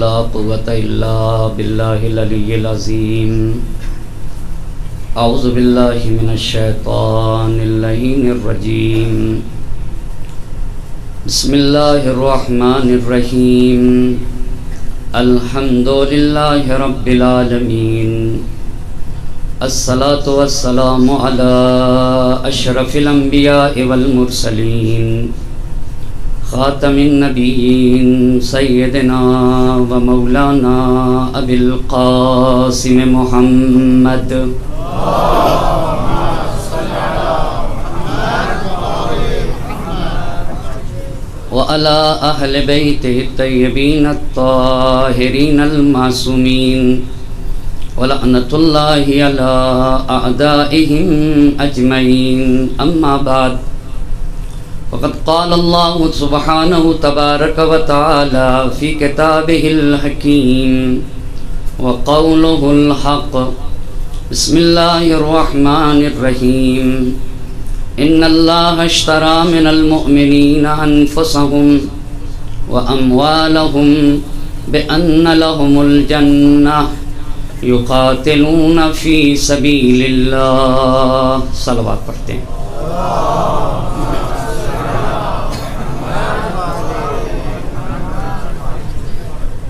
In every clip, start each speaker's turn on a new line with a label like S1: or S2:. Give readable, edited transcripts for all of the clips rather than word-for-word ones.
S1: ولا قوة إلا بالله العلي العظيم أعوذ بالله من الشيطان اللعين الرجيم بسم الله الرحمن الرحيم الحمد لله رب العالمين الصلاة والسلام على أشرف الأنبياء والمرسلين خاتم النبيين سيدنا ومولانا أبي القاسم محمد وعلى أهل بيته الطيبين الطاهرين المعصومين ولعنة الله على أعدائهم أجمعين أما بعد وقد قال الله سبحانه تبارك وتعالى في كتابه الحكيم وقوله الحق بسم الله الرحمن الرحيم إن الله اشترى من المؤمنين أنفسهم وأموالهم بأن لهم الجنة يقاتلون في سبيل الله صلوات پڑھتے ہیں.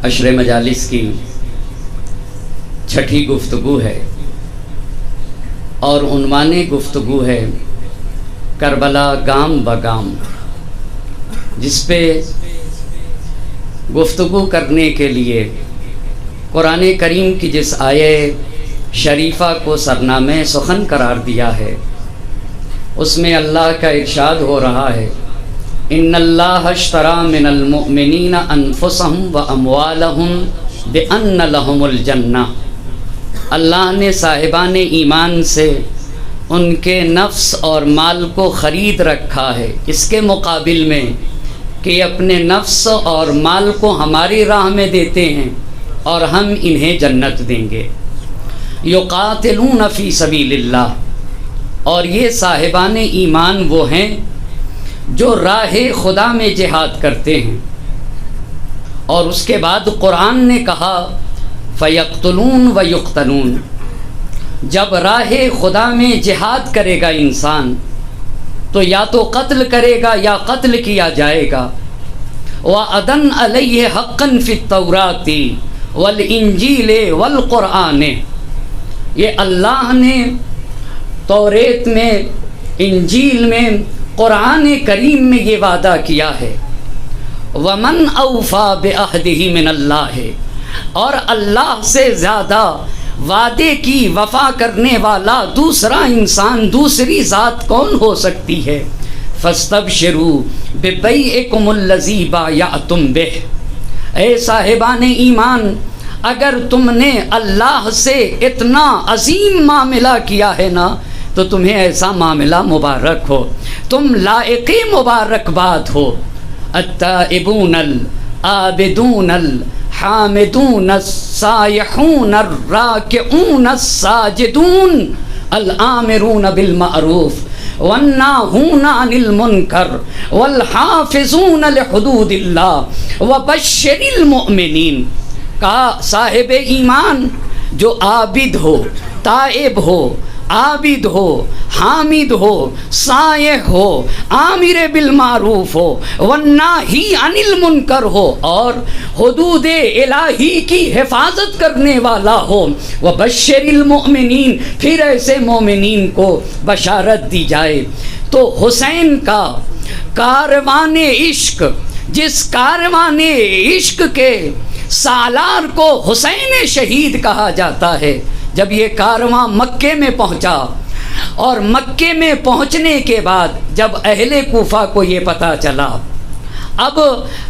S1: عشر مجالس کی چھٹی گفتگو ہے اور عنوان گفتگو ہے کربلا گام بگام، جس پہ گفتگو کرنے کے لیے قرآن کریم کی جس آیے شریفہ کو سرنامہ سخن قرار دیا ہے اس میں اللہ کا ارشاد ہو رہا ہے ان اللہ اشتری من المؤمنین انفسهم واموالهم بان لهم الجنہ. اللہ نے صاحبان ایمان سے ان کے نفس اور مال کو خرید رکھا ہے، اس کے مقابل میں کہ اپنے نفس اور مال کو ہماری راہ میں دیتے ہیں اور ہم انہیں جنت دیں گے. یقاتلون فی سبیل اللہ، اور یہ صاحبان ایمان وہ ہیں جو راہ خدا میں جہاد کرتے ہیں. اور اس کے بعد قرآن نے کہا فیقتلون و یقتلون، جب راہ خدا میں جہاد کرے گا انسان تو یا تو قتل کرے گا یا قتل کیا جائے گا. وعدن علیہ حقا فی التوراۃ والانجیل والقرآن، یہ اللہ نے توریت میں، انجیل میں، قرآن کریم میں یہ وعدہ کیا ہے. ومن اوفی بعہدہ من اللہ، اور اللہ سے زیادہ وعدے کی وفا کرنے والا دوسرا انسان، دوسری ذات کون ہو سکتی ہے. فاستبشروا ببیعکم الذی بایعتم بہ، اے صاحبان ایمان، اگر تم نے اللہ سے اتنا عظیم معاملہ کیا ہے نا تو تمہیں ایسا معاملہ مبارک ہو، تم لائق مبارکباد ہو. التائبون العابدون الحامدون السائحون الراکعون الساجدون الآمرون بالمعروف والناہون عن المنکر والحافظون لحدود اللہ وبشر المؤمنین. کہا صاحب ایمان جو عابد ہو، تائب ہو، عابد ہو، حامد ہو، سائح ہو، آمر بالمعروف ہو، والناہی عن المنکر ہو، اور حدود الہی کی حفاظت کرنے والا ہو. وبشر المؤمنین، پھر ایسے مومنین کو بشارت دی جائے. تو حسین کا کاروان عشق، جس کاروان عشق کے سالار کو حسین شہید کہا جاتا ہے، جب یہ کارواں مکے میں پہنچا اور مکے میں پہنچنے کے بعد جب اہل کوفہ کو یہ پتہ چلا، اب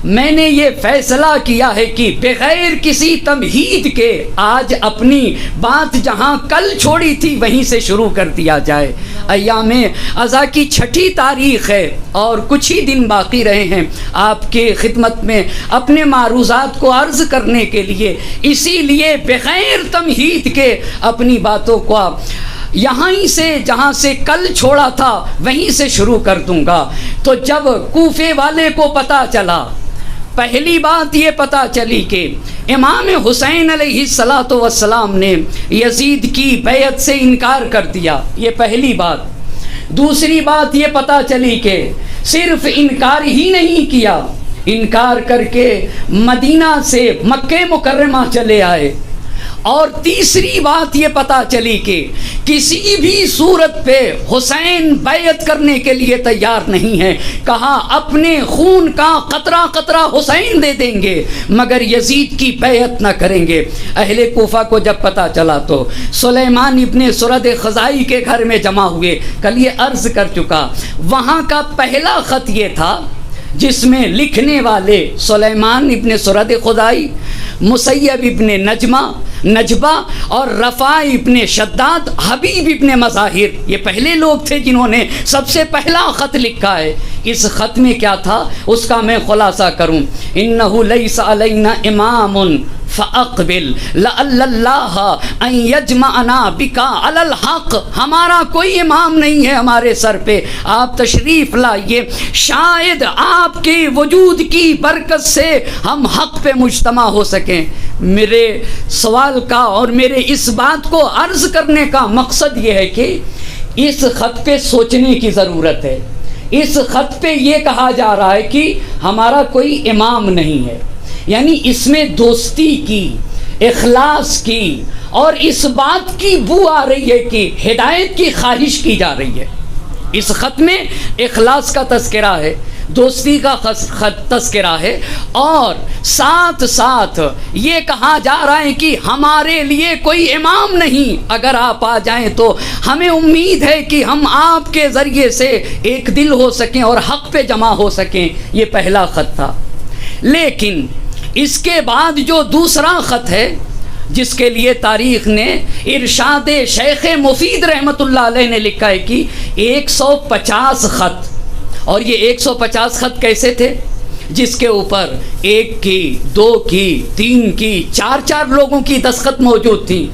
S1: میں نے یہ فیصلہ کیا ہے کہ بغیر کسی تمہید کے آج اپنی بات جہاں کل چھوڑی تھی وہیں سے شروع کر دیا جائے. ایام اضحیٰ کی 6 تاریخ ہے اور کچھ ہی دن باقی رہے ہیں آپ کے خدمت میں اپنے معروضات کو عرض کرنے کے لیے، اسی لیے بغیر تمہید کے اپنی باتوں کو یہاں ہی سے جہاں سے کل چھوڑا تھا وہیں سے شروع کر دوں گا. تو جب کوفے والے کو پتہ چلا پہلی بات یہ پتہ چلی کہ امام حسین علیہ الصلاۃ والسلام نے یزید کی بیعت سے انکار کر دیا، یہ پہلی بات۔ دوسری بات یہ پتہ چلی کہ صرف انکار ہی نہیں کیا، انکار کر کے مدینہ سے مکہ مکرمہ چلے آئے۔ اور تیسری بات یہ پتہ چلی کہ کسی بھی صورت پہ حسین بیعت کرنے کے لیے تیار نہیں ہے، کہا اپنے خون کا قطرہ قطرہ حسین دے دیں گے مگر یزید کی بیعت نہ کریں گے۔ اہل کوفہ کو جب پتہ چلا تو سلیمان ابن سرد خزائی کے گھر میں جمع ہوئے۔ کل یہ عرض کر چکا، وہاں کا پہلا خط یہ تھا جس میں لکھنے والے سلیمان ابن سرد خزائی، مسیب ابن نجبہ اور رفاع ابن شداد، حبیب ابن مظاہر، یہ پہلے لوگ تھے جنہوں نے سب سے پہلا خط لکھا ہے۔ اس خط میں کیا تھا اس کا میں خلاصہ کروں۔ انہ لیس علینا امام فاقبل لعل اللہ ان یجمعنا بک علی الحق، ہمارا کوئی امام نہیں ہے ہمارے سر پہ، آپ تشریف لائیے، شاید آپ کے وجود کی برکت سے ہم حق پہ مجتمع ہو سکیں۔ میرے سوال کا اور میرے اس بات کو عرض کرنے کا مقصد یہ ہے کہ اس خط پہ سوچنے کی ضرورت ہے۔ اس خط پہ یہ کہا جا رہا ہے کہ ہمارا کوئی امام نہیں ہے، یعنی اس میں دوستی کی، اخلاص کی اور اس بات کی بو آ رہی ہے کہ ہدایت کی خواہش کی جا رہی ہے۔ اس خط میں اخلاص کا تذکرہ ہے، دوستی کا تذکرہ ہے، اور ساتھ ساتھ یہ کہا جا رہا ہے کہ ہمارے لیے کوئی امام نہیں، اگر آپ آ جائیں تو ہمیں امید ہے کہ ہم آپ کے ذریعے سے ایک دل ہو سکیں اور حق پہ جمع ہو سکیں۔ یہ پہلا خط تھا۔ لیکن اس کے بعد جو دوسرا خط ہے جس کے لیے تاریخ نے ارشاد شیخ مفید رحمۃ اللہ علیہ نے لکھا ہے کہ 150 خط، اور یہ 150 خط کیسے تھے؟ جس کے اوپر 1 کی، 2 کی، 3 کی، 4 لوگوں کی دستخط موجود تھی۔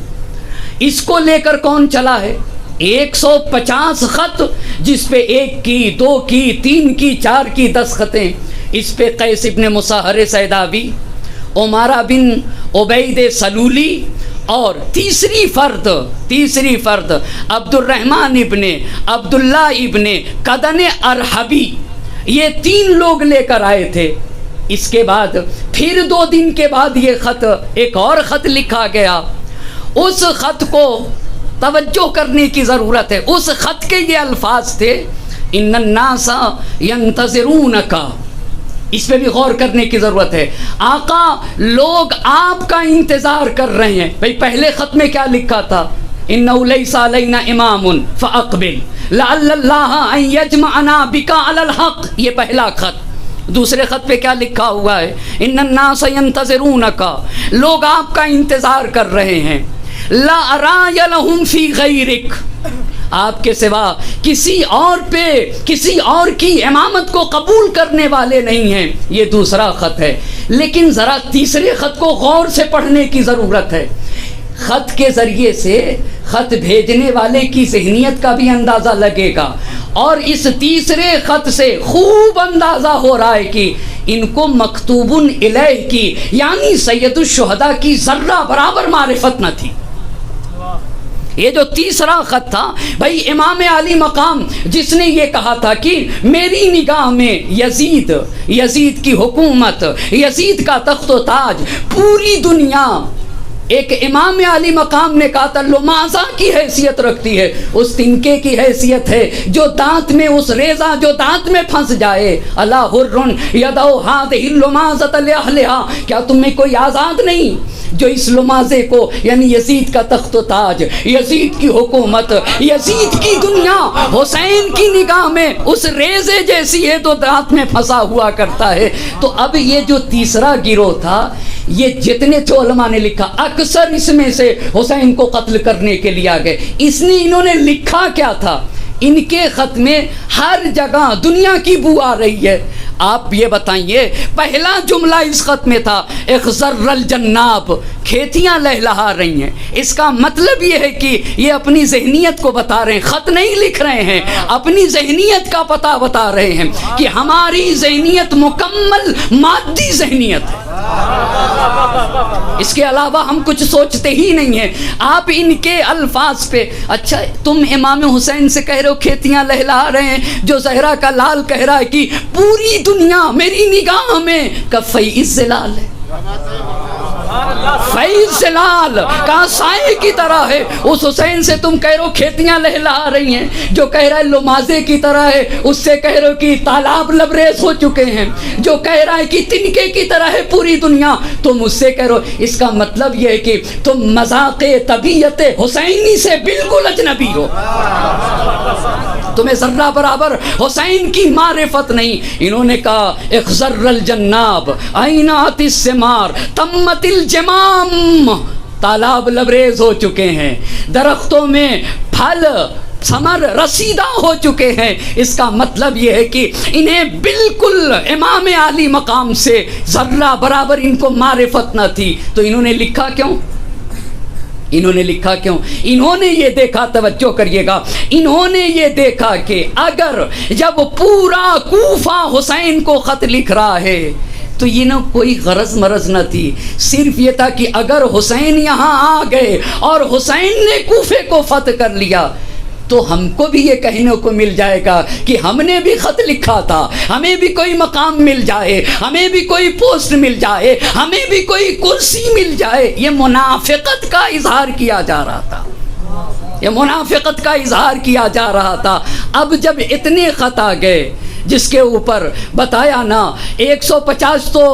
S1: اس کو لے کر کون چلا ہے؟ 150 خط جس پہ 1 کی، 2 کی، 3 کی، 4 کی دستخطیں۔ اس پہ قیس ابن مصہر سیداوی، عمارہ بن عبید سلولی اور تیسری فرد عبد الرحمن ابن عبداللہ ابن قدن ارحبی، یہ 3 لوگ لے کر آئے تھے۔ اس کے بعد پھر 2 دن کے بعد یہ خط، ایک اور خط لکھا گیا۔ اس خط کو توجہ کرنے کی ضرورت ہے۔ اس خط کے یہ الفاظ تھے، ان الناس ینتظرونک، اس پہ بھی غور کرنے کی ضرورت ہے۔ آقا لوگ آپ کا انتظار کر رہے ہیں۔ بھئی پہلے خط میں کیا لکھا تھا؟ اِنَّهُ لَيْسَ عَلَيْنَا إِمَامٌ فَأَقْبِلْ لَعَلَّ اللَّهَ أَن يَجْمَعَنَا بِكَ عَلَى الْحَقِّ، یہ پہلا خط۔ دوسرے خط پہ کیا لکھا ہوا ہے؟ اِنَّ النَّاسَ يَنْتَظِرُونَكَ، لوگ آپ کا انتظار کر رہے ہیں۔ لَا أَرَايَ لَهُمْ فِي غَيْرِكَ، آپ کے سوا کسی اور پہ، کسی اور کی امامت کو قبول کرنے والے نہیں ہیں۔ یہ دوسرا خط ہے۔ لیکن ذرا تیسرے خط کو غور سے پڑھنے کی ضرورت ہے۔ خط کے ذریعے سے خط بھیجنے والے کی ذہنیت کا بھی اندازہ لگے گا، اور اس تیسرے خط سے خوب اندازہ ہو رہا ہے کہ ان کو مکتوب الیہ کی، یعنی سید الشہداء کی ذرہ برابر معرفت نہ تھی۔ یہ جو تیسرا خط تھا، بھائی امام علی مقام جس نے یہ کہا تھا کہ میری نگاہ میں یزید کی حکومت، یزید کا تخت و تاج پوری دنیا، ایک امام علی مقام نے کہا تھا لمازہ کی حیثیت رکھتی ہے، اس تنکے کی حیثیت ہے جو دانت میں، اس ریزہ جو دانت میں پھنس جائے۔ الا حر یدعو ہذہ اللمازۃ لاہلھا، کیا تم میں کوئی آزاد نہیں جو اس لمازے کو، یعنی یزید کا تخت و تاج، یزید کی حکومت، یزید کی دنیا حسین کی نگاہ میں اس ریزے جیسی ہے تو دانت میں پھنسا ہوا کرتا ہے۔ تو اب یہ جو تیسرا گروہ تھا، یہ جتنے تھے علماء نے لکھا اکثر اس میں سے حسین کو قتل کرنے کے لیے آ گئے۔ انہوں نے لکھا کیا تھا؟ ان کے خط میں ہر جگہ دنیا کی بو آ رہی ہے۔ آپ یہ بتائیے، پہلا جملہ اس خط میں تھا اخضر الجناب، کھیتیاں لہلہا رہی ہیں، اس کا مطلب یہ ہے کہ یہ اپنی ذہنیت کو بتا رہے ہیں، خط نہیں لکھ رہے ہیں، اپنی ذہنیت کا پتہ بتا رہے ہیں کہ ہماری ذہنیت مکمل مادی ذہنیت ہے، اس کے علاوہ ہم کچھ سوچتے ہی نہیں ہیں۔ آپ ان کے الفاظ پہ، اچھا تم امام حسین سے کہہ رہے ہو کھیتیاں لہلا رہے ہیں، جو زہرا کا لال کہہ رہا ہے کہ پوری دنیا میری نگاہ میں کفی الظلال ہے، فیض زلال کا سائے کی طرح ہے۔ اس حسین سے تم کہہ رہے ہو کھیتیاں لہلا رہی ہیں، جو کہہ رہا ہے لمازے کی طرح ہے، اس سے کہہ رہے ہو کہ تالاب لبریز ہو چکے ہیں، جو کہہ رہا ہے کہ تنکے کی طرح ہے پوری دنیا، تم اس سے کہہ رہے ہو۔ اس کا مطلب یہ ہے کہ تم مذاق طبیعت حسینی سے بالکل اجنبی ہو، تمہیں ذرہ برابر حسین کی معرفت نہیں۔ انہوں نے کہا اخضر الجناب عینات الثمار تمت الجمام، تالاب لبریز ہو چکے ہیں، درختوں میں پھل ثمر رسیدہ ہو چکے ہیں۔ اس کا مطلب یہ ہے کہ انہیں بالکل امام عالی مقام سے ذرہ برابر ان کو معرفت نہ تھی، تو انہوں نے لکھا کیوں؟ انہوں نے لکھا کیوں؟ انہوں نے یہ دیکھا، توجہ کریے گا، انہوں نے یہ دیکھا کہ اگر جب پورا کوفہ حسین کو خط لکھ رہا ہے تو یہ نہ کوئی غرض مرض نہ تھی، صرف یہ تھا کہ اگر حسین یہاں آ گئے اور حسین نے کوفے کو فتح کر لیا تو ہم کو بھی یہ کہنے کو مل جائے گا کہ ہم نے بھی خط لکھا تھا، ہمیں بھی کوئی مقام مل جائے، ہمیں بھی کوئی پوسٹ مل جائے، ہمیں بھی کوئی کرسی مل جائے۔ یہ منافقت کا اظہار کیا جا رہا تھا، یہ منافقت کا اظہار کیا جا رہا تھا۔ اب جب اتنے خط آ گئے جس کے اوپر بتایا نا 150 تو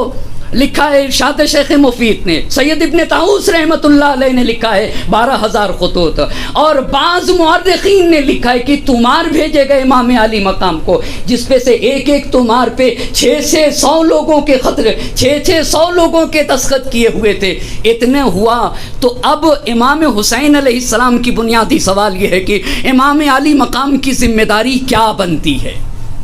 S1: لکھا ہے ارشاد شیخ مفید نے، سید ابن طاؤس رحمۃ اللہ علیہ نے لکھا ہے 12,000 خطوط، اور بعض مورخین نے لکھا ہے کہ تمہار بھیجے گئے امام علی مقام کو، جس پہ سے ایک ایک تمہار پہ 600 لوگوں کے خط، 600 لوگوں کے دستخط کیے ہوئے تھے۔ اتنے ہوا تو اب امام حسین علیہ السلام کی بنیادی سوال یہ ہے کہ امام علی مقام کی ذمہ داری کیا بنتی ہے،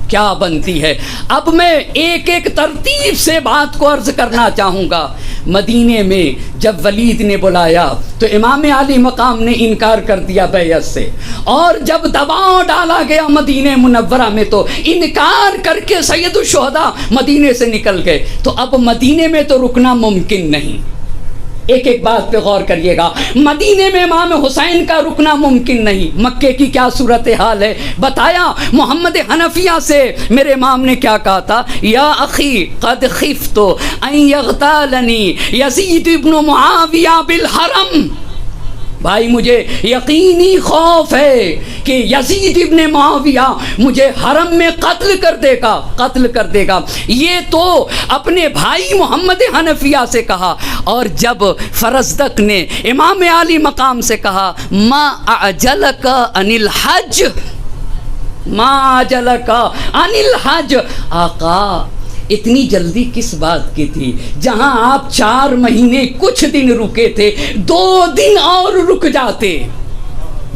S1: کیا بنتی ہے؟ اب میں ایک ایک ترتیب سے بات کو عرض کرنا چاہوں گا۔ مدینے میں جب ولید نے بلایا تو امام علی مقام نے انکار کر دیا بیعت سے، اور جب دباؤ ڈالا گیا مدینہ منورہ میں تو انکار کر کے سید الشہداء مدینے سے نکل گئے۔ تو اب مدینے میں تو رکنا ممکن نہیں، ایک ایک بات پہ غور کریے گا، مدینے میں امام حسین کا رکنا ممکن نہیں۔ مکے کی کیا صورتحال ہے بتایا۔ محمد حنفیہ سے میرے امام نے کیا کہا تھا، یا اخی قد خفت ان یغتالنی یزید ابن معاویہ بالحرم، بھائی مجھے یقینی خوف ہے کہ یزید ابن معاویہ مجھے حرم میں قتل کر دے گا۔ یہ تو اپنے بھائی محمد حنفیہ سے کہا، اور جب فرزدق نے امام علی مقام سے کہا ما اعجلک عن الحج، ما اعجلک عن الحج، آقا اتنی جلدی کس بات کی تھی؟ جہاں آپ 4 مہینے کچھ دن رکے تھے، 2 دن اور رک جاتے،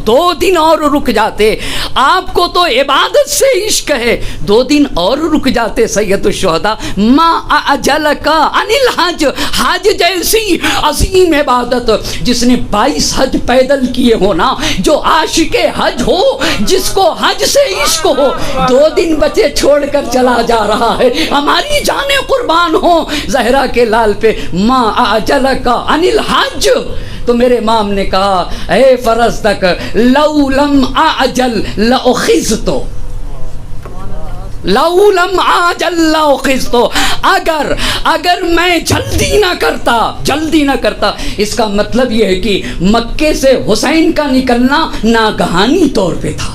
S1: 2 دن اور رک جاتے۔ آپ کو تو عبادت سے عشق ہے، 2 دن اور رک جاتے سید الشہداء۔ ما اعجلک عن الحج، حج جیسی عظیم عبادت، جس نے 22 حج پیدل کیے ہونا، جو عاشق حج ہو، جس کو حج سے عشق ہو، 2 دن بچے چھوڑ کر چلا جا رہا ہے۔ ہماری جانیں قربان ہو زہرا کے لال پہ، ما اعجلک عن الحج۔ تو میرے امام نے کہا اے فرزدق لو لم اعجل لاخذت، لو لم اعجل لاخذت، اگر میں جلدی نہ کرتا، اس کا مطلب یہ ہے کہ مکے سے حسین کا نکلنا ناگہانی طور پہ تھا،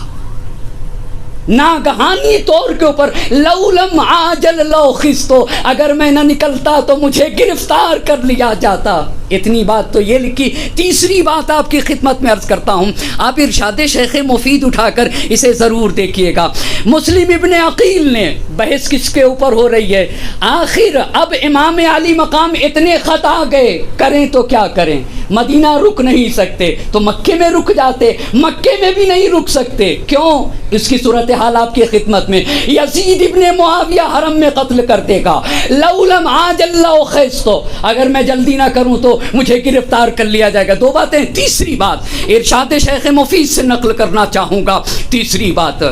S1: ناگہانی طور کے اوپر، لو لم عاجل لاخذت، اگر میں نہ نکلتا تو مجھے گرفتار کر لیا جاتا۔ اتنی بات تو یہ لکھی۔ تیسری بات آپ کی خدمت میں عرض کرتا ہوں، آپ ارشاد شیخ مفید اٹھا کر اسے ضرور دیکھیے گا۔ مسلم ابن عقیل نے، بحث کس کے اوپر ہو رہی ہے، آخر اب امام علی مقام اتنے خط آ گئے، کریں تو کیا کریں؟ مدینہ رک نہیں سکتے تو مکے میں رک جاتے، مکے میں بھی نہیں رک سکتے، کیوں؟ اس کی صورتحال آپ کی خدمت میں، یزید ابن معاویہ حرم میں قتل کر دے گا، لو لم عاجل خیستو، اگر میں جلدی نہ کروں تو مجھے گرفتار کر لیا جائے گا۔ دو باتیں۔ تیسری بات ارشاد شیخ مفید سے نقل کرنا چاہوں گا، تیسری بات،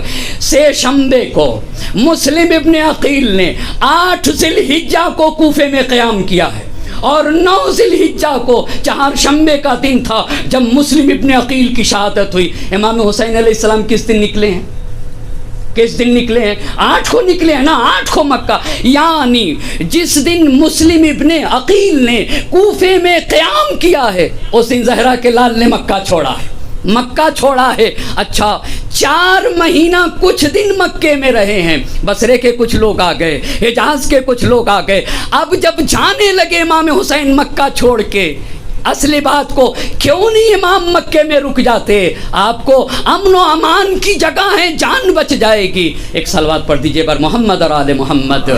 S1: سے شنبے کو مسلم ابن عقیل نے 8 ذی الحجہ کو کوفے میں قیام کیا ہے، اور 9 ذی الحجہ کو چہار شنبے کا دن تھا جب مسلم ابن عقیل کی شہادت ہوئی۔ امام حسین علیہ السلام کس دن نکلے ہیں؟ کس دن نکلے ہیں؟ 8 کو نکلے ہیں نا، 8 کو مکہ، یعنی جس دن مسلم ابن عقیل نے کوفے میں قیام کیا ہے اس دن زہرا کے لال نے مکہ چھوڑا ہے، مکہ چھوڑا ہے۔ اچھا 4 مہینہ کچھ دن مکے میں رہے ہیں، بصرے کے کچھ لوگ آ گئے، حجاز کے کچھ لوگ آ گئے، اب جب جانے لگے امام حسین مکہ چھوڑ کے، اصل بات کو کیوں نہیں امام مکے میں رک جاتے؟ آپ کو امن و امان کی جگہ ہے، جان بچ جائے گی۔ ایک صلوات پڑھ دیجئے بر محمد اور آل محمد۔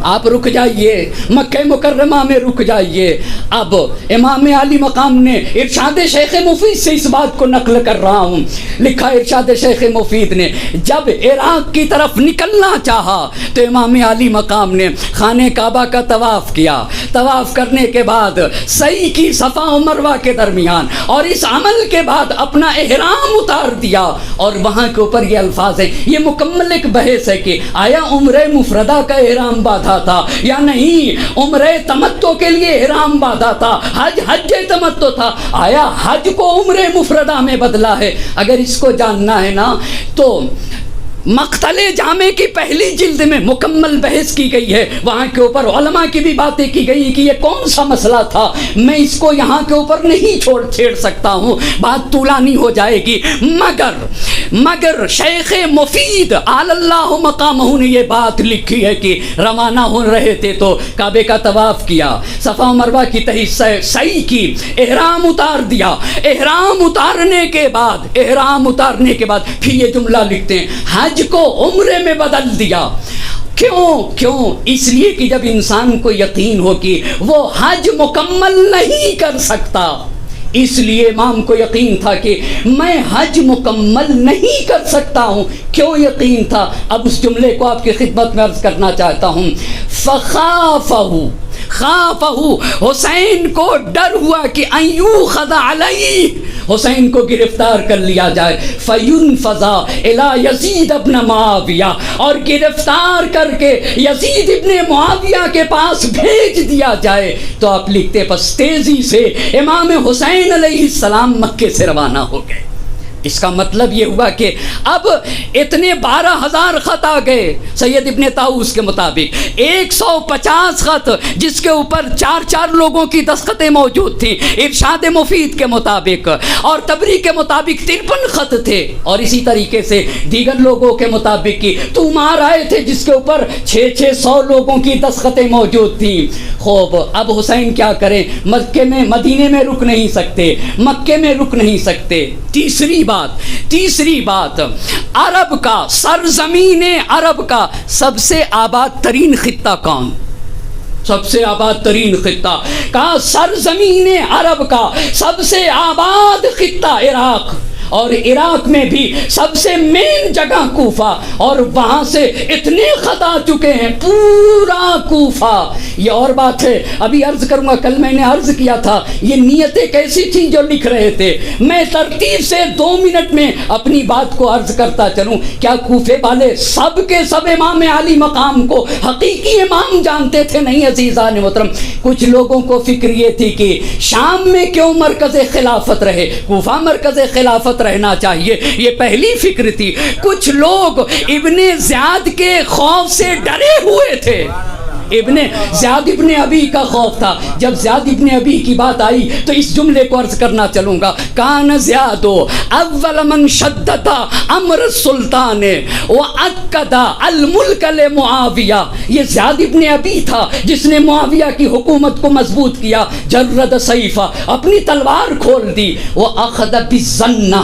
S1: آپ رک جائیے، مکہ مکرمہ میں رک جائیے۔ اب امام علی مقام نے ارشاد شیخ مفید سے اس بات کو نقل کر رہا ہوں، لکھا ارشاد شیخ مفید نے جب عراق کی طرف نکلنا چاہا تو امام علی مقام نے خانہ کعبہ کا طواف کیا، طواف کرنے کے بعد سعی کی صفا و مروہ کے درمیان، اور اس عمل کے بعد اپنا احرام اتار دیا، اور وہاں کے اوپر یہ الفاظ ہیں، یہ مکمل ایک بحث ہے کہ آیا عمرہ مفردہ کا احرام باندھا تھا یا نہیں، عمرہ تمتع کے لیے احرام باندھا تھا، حج تمتع تھا، آیا حج کو عمرہ مفردہ میں بدلا ہے؟ اگر اس کو جاننا ہے نا تو مقتل جامع کی پہلی جلد میں مکمل بحث کی گئی ہے، وہاں کے اوپر علماء کی بھی باتیں کی گئی کہ یہ کون سا مسئلہ تھا، میں اس کو یہاں کے اوپر نہیں چھیڑ سکتا ہوں، بات طولانی ہو جائے گی، مگر شیخ مفید علی اللہ مقامہ نے یہ بات لکھی ہے کہ روانہ ہو رہے تھے تو کعبے کا طواف کیا، صفا و مروہ کی تہی سعی کی، احرام اتار دیا، احرام اتارنے کے بعد پھر یہ جملہ لکھتے ہیں حج کو عمرے میں بدل دیا۔ کیوں؟ اس لیے کہ جب انسان کو یقین ہو کہ وہ حج مکمل نہیں کر سکتا، اس لیے امام کو یقین تھا کہ میں حج مکمل نہیں کر سکتا ہوں۔ کیوں یقین تھا؟ اب اس جملے کو آپ کی خدمت میں عرض کرنا چاہتا ہوں۔ خافہو حسین کو ڈر ہوا کہ ان یوخذ علیہ، حسین کو گرفتار کر لیا جائے، فینفذ الی یزید ابن معاویہ، اور گرفتار کر کے یزید ابن معاویہ کے پاس بھیج دیا جائے۔ تو آپ لکھتے پس تیزی سے امام حسین علیہ السلام مکے سے روانہ ہو گئے۔ اس کا مطلب یہ ہوا کہ اب اتنے 12,000 خط آ گئے سید ابن طاؤس کے مطابق، 150 خط جس کے اوپر 4 لوگوں کی دستخطیں موجود تھیں ارشاد مفید کے مطابق، اور تبری کے مطابق 53 خط تھے، اور اسی طریقے سے دیگر لوگوں کے مطابق کی تومار آئے تھے جس کے اوپر 600 لوگوں کی دستخطیں موجود تھیں۔ خوب اب حسین کیا کریں؟ مکے میں مدینے میں رک نہیں سکتے، مکے میں رک نہیں سکتے۔ تیسری بات عرب کا، سرزمین عرب کا سب سے آباد ترین خطہ کون؟ سب سے آباد ترین خطہ کا، سرزمین عرب کا سب سے آباد خطہ عراق، اور عراق میں بھی سب سے مین جگہ کوفہ، اور وہاں سے اتنے خط آ چکے ہیں پورا کوفہ۔ یہ اور بات ہے، ابھی عرض کروں گا، کل میں نے عرض کیا تھا یہ نیتیں کیسی تھیں جو لکھ رہے تھے، میں ترتیب سے 2 منٹ میں اپنی بات کو عرض کرتا چلوں۔ کیا کوفے والے سب کے سب امام علی مقام کو حقیقی امام جانتے تھے؟ نہیں عزیزان محترم، کچھ لوگوں کو فکر یہ تھی کہ شام میں کیوں مرکز خلافت رہے، کوفہ مرکز خلافت رہنا چاہیے، یہ پہلی فکر تھی۔ کچھ لوگ ابن زیاد کے خوف سے ڈرے ہوئے تھے، زیاد ابن ابی کا خوف تھا۔ جب زیاد ابن ابی کی بات آئی تو اس جملے کو عرض کرنا چلوں گا، کان زیاد اول من شدد امر السلطان واکد الملک لمعاویہ، یہ زیاد ابن ابی تھا جس نے معاویہ کی حکومت کو مضبوط کیا۔ جرد سیفہ، اپنی تلوار کھول دی، واخذ بالظنہ،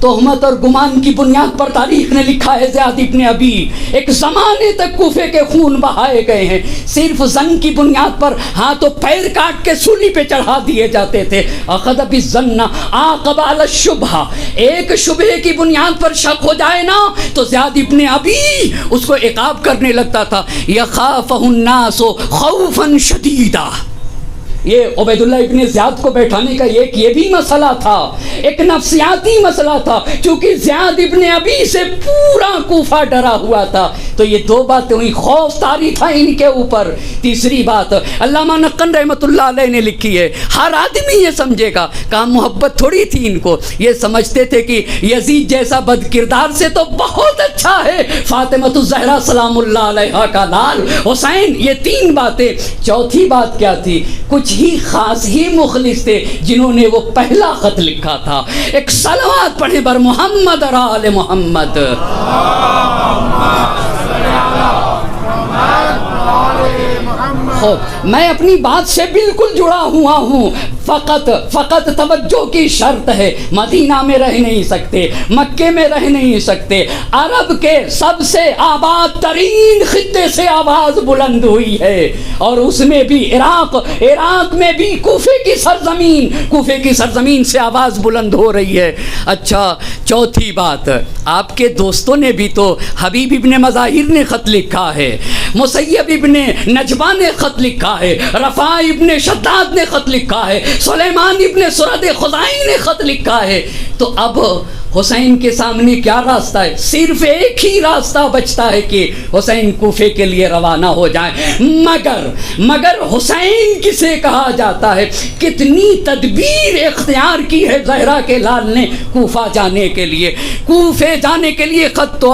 S1: تہمت اور گمان کی بنیاد پر تاریخ نے لکھا ہے زیاد ابن ابی ایک زمانے تک کوفے کے خون بہائے گئے ہیں، صرف زن کی بنیاد پر ہاتھ و پیر کاٹ کے سولی پہ چڑھا دیے جاتے تھے۔ اخذ بالظن عاقب علی الشبہ، ایک شبہ کی بنیاد پر شک ہو جائے نا تو زیاد ابن ابی اس کو عقاب کرنے لگتا تھا۔ یخافہ الناس خوفا شدیدا، یہ عبید اللہ ابن زیاد کو بیٹھانے کا یہ بھی مسئلہ تھا، ایک نفسیاتی مسئلہ تھا، چونکہ زیاد ابن ابی سے پورا کوفہ ڈرا ہوا تھا۔ تو یہ دو باتیں ہوئی، خوف طاری تھا ان کے اوپر۔ تیسری بات علامہ نقن رحمۃ اللہ علیہ نے لکھی ہے، ہر آدمی یہ سمجھے گا، کہاں محبت تھوڑی تھی ان کو، یہ سمجھتے تھے کہ یزید جیسا بد کردار سے تو بہت اچھا ہے فاطمۃ الزہرا سلام اللہ علیہا کا لال حسین۔ یہ تین باتیں۔ چوتھی بات کیا تھی؟ کچھ ہی خاص ہی مخلص تھے جنہوں نے وہ پہلا خط لکھا تھا، ایک صلوات پڑھیں بر محمد اور آل محمد۔ میں اپنی بات سے بالکل جڑا ہوا ہوں، فقط توجہ کی شرط ہے، مدینہ میں رہ نہیں سکتے، مکے میں رہ نہیں سکتے، عرب کے سب سے آباد ترین خطے سے آواز بلند ہوئی ہے، اور اس میں بھی عراق میں بھی کوفے کی سرزمین سے آواز بلند ہو رہی ہے۔ اچھا، چوتھی بات، آپ کے دوستوں نے بھی تو، حبیب ابن مظاہر نے خط لکھا ہے، مسیب ابن نجبہ نے خط لکھا ہے، رفاع ابن شداد نے خط لکھا ہے، سلیمان ابن سرد خزائی نے خط لکھا ہے۔ تو اب حسین کے سامنے کیا راستہ ہے؟ صرف ایک ہی راستہ بچتا ہے کہ حسین کوفے کے لیے روانہ ہو جائیں۔ مگر حسین کسے کہا جاتا ہے؟ کتنی تدبیر اختیار کی ہے زہرا کے لال نے کوفہ جانے کے لیے۔ کوفے جانے کے لیے خط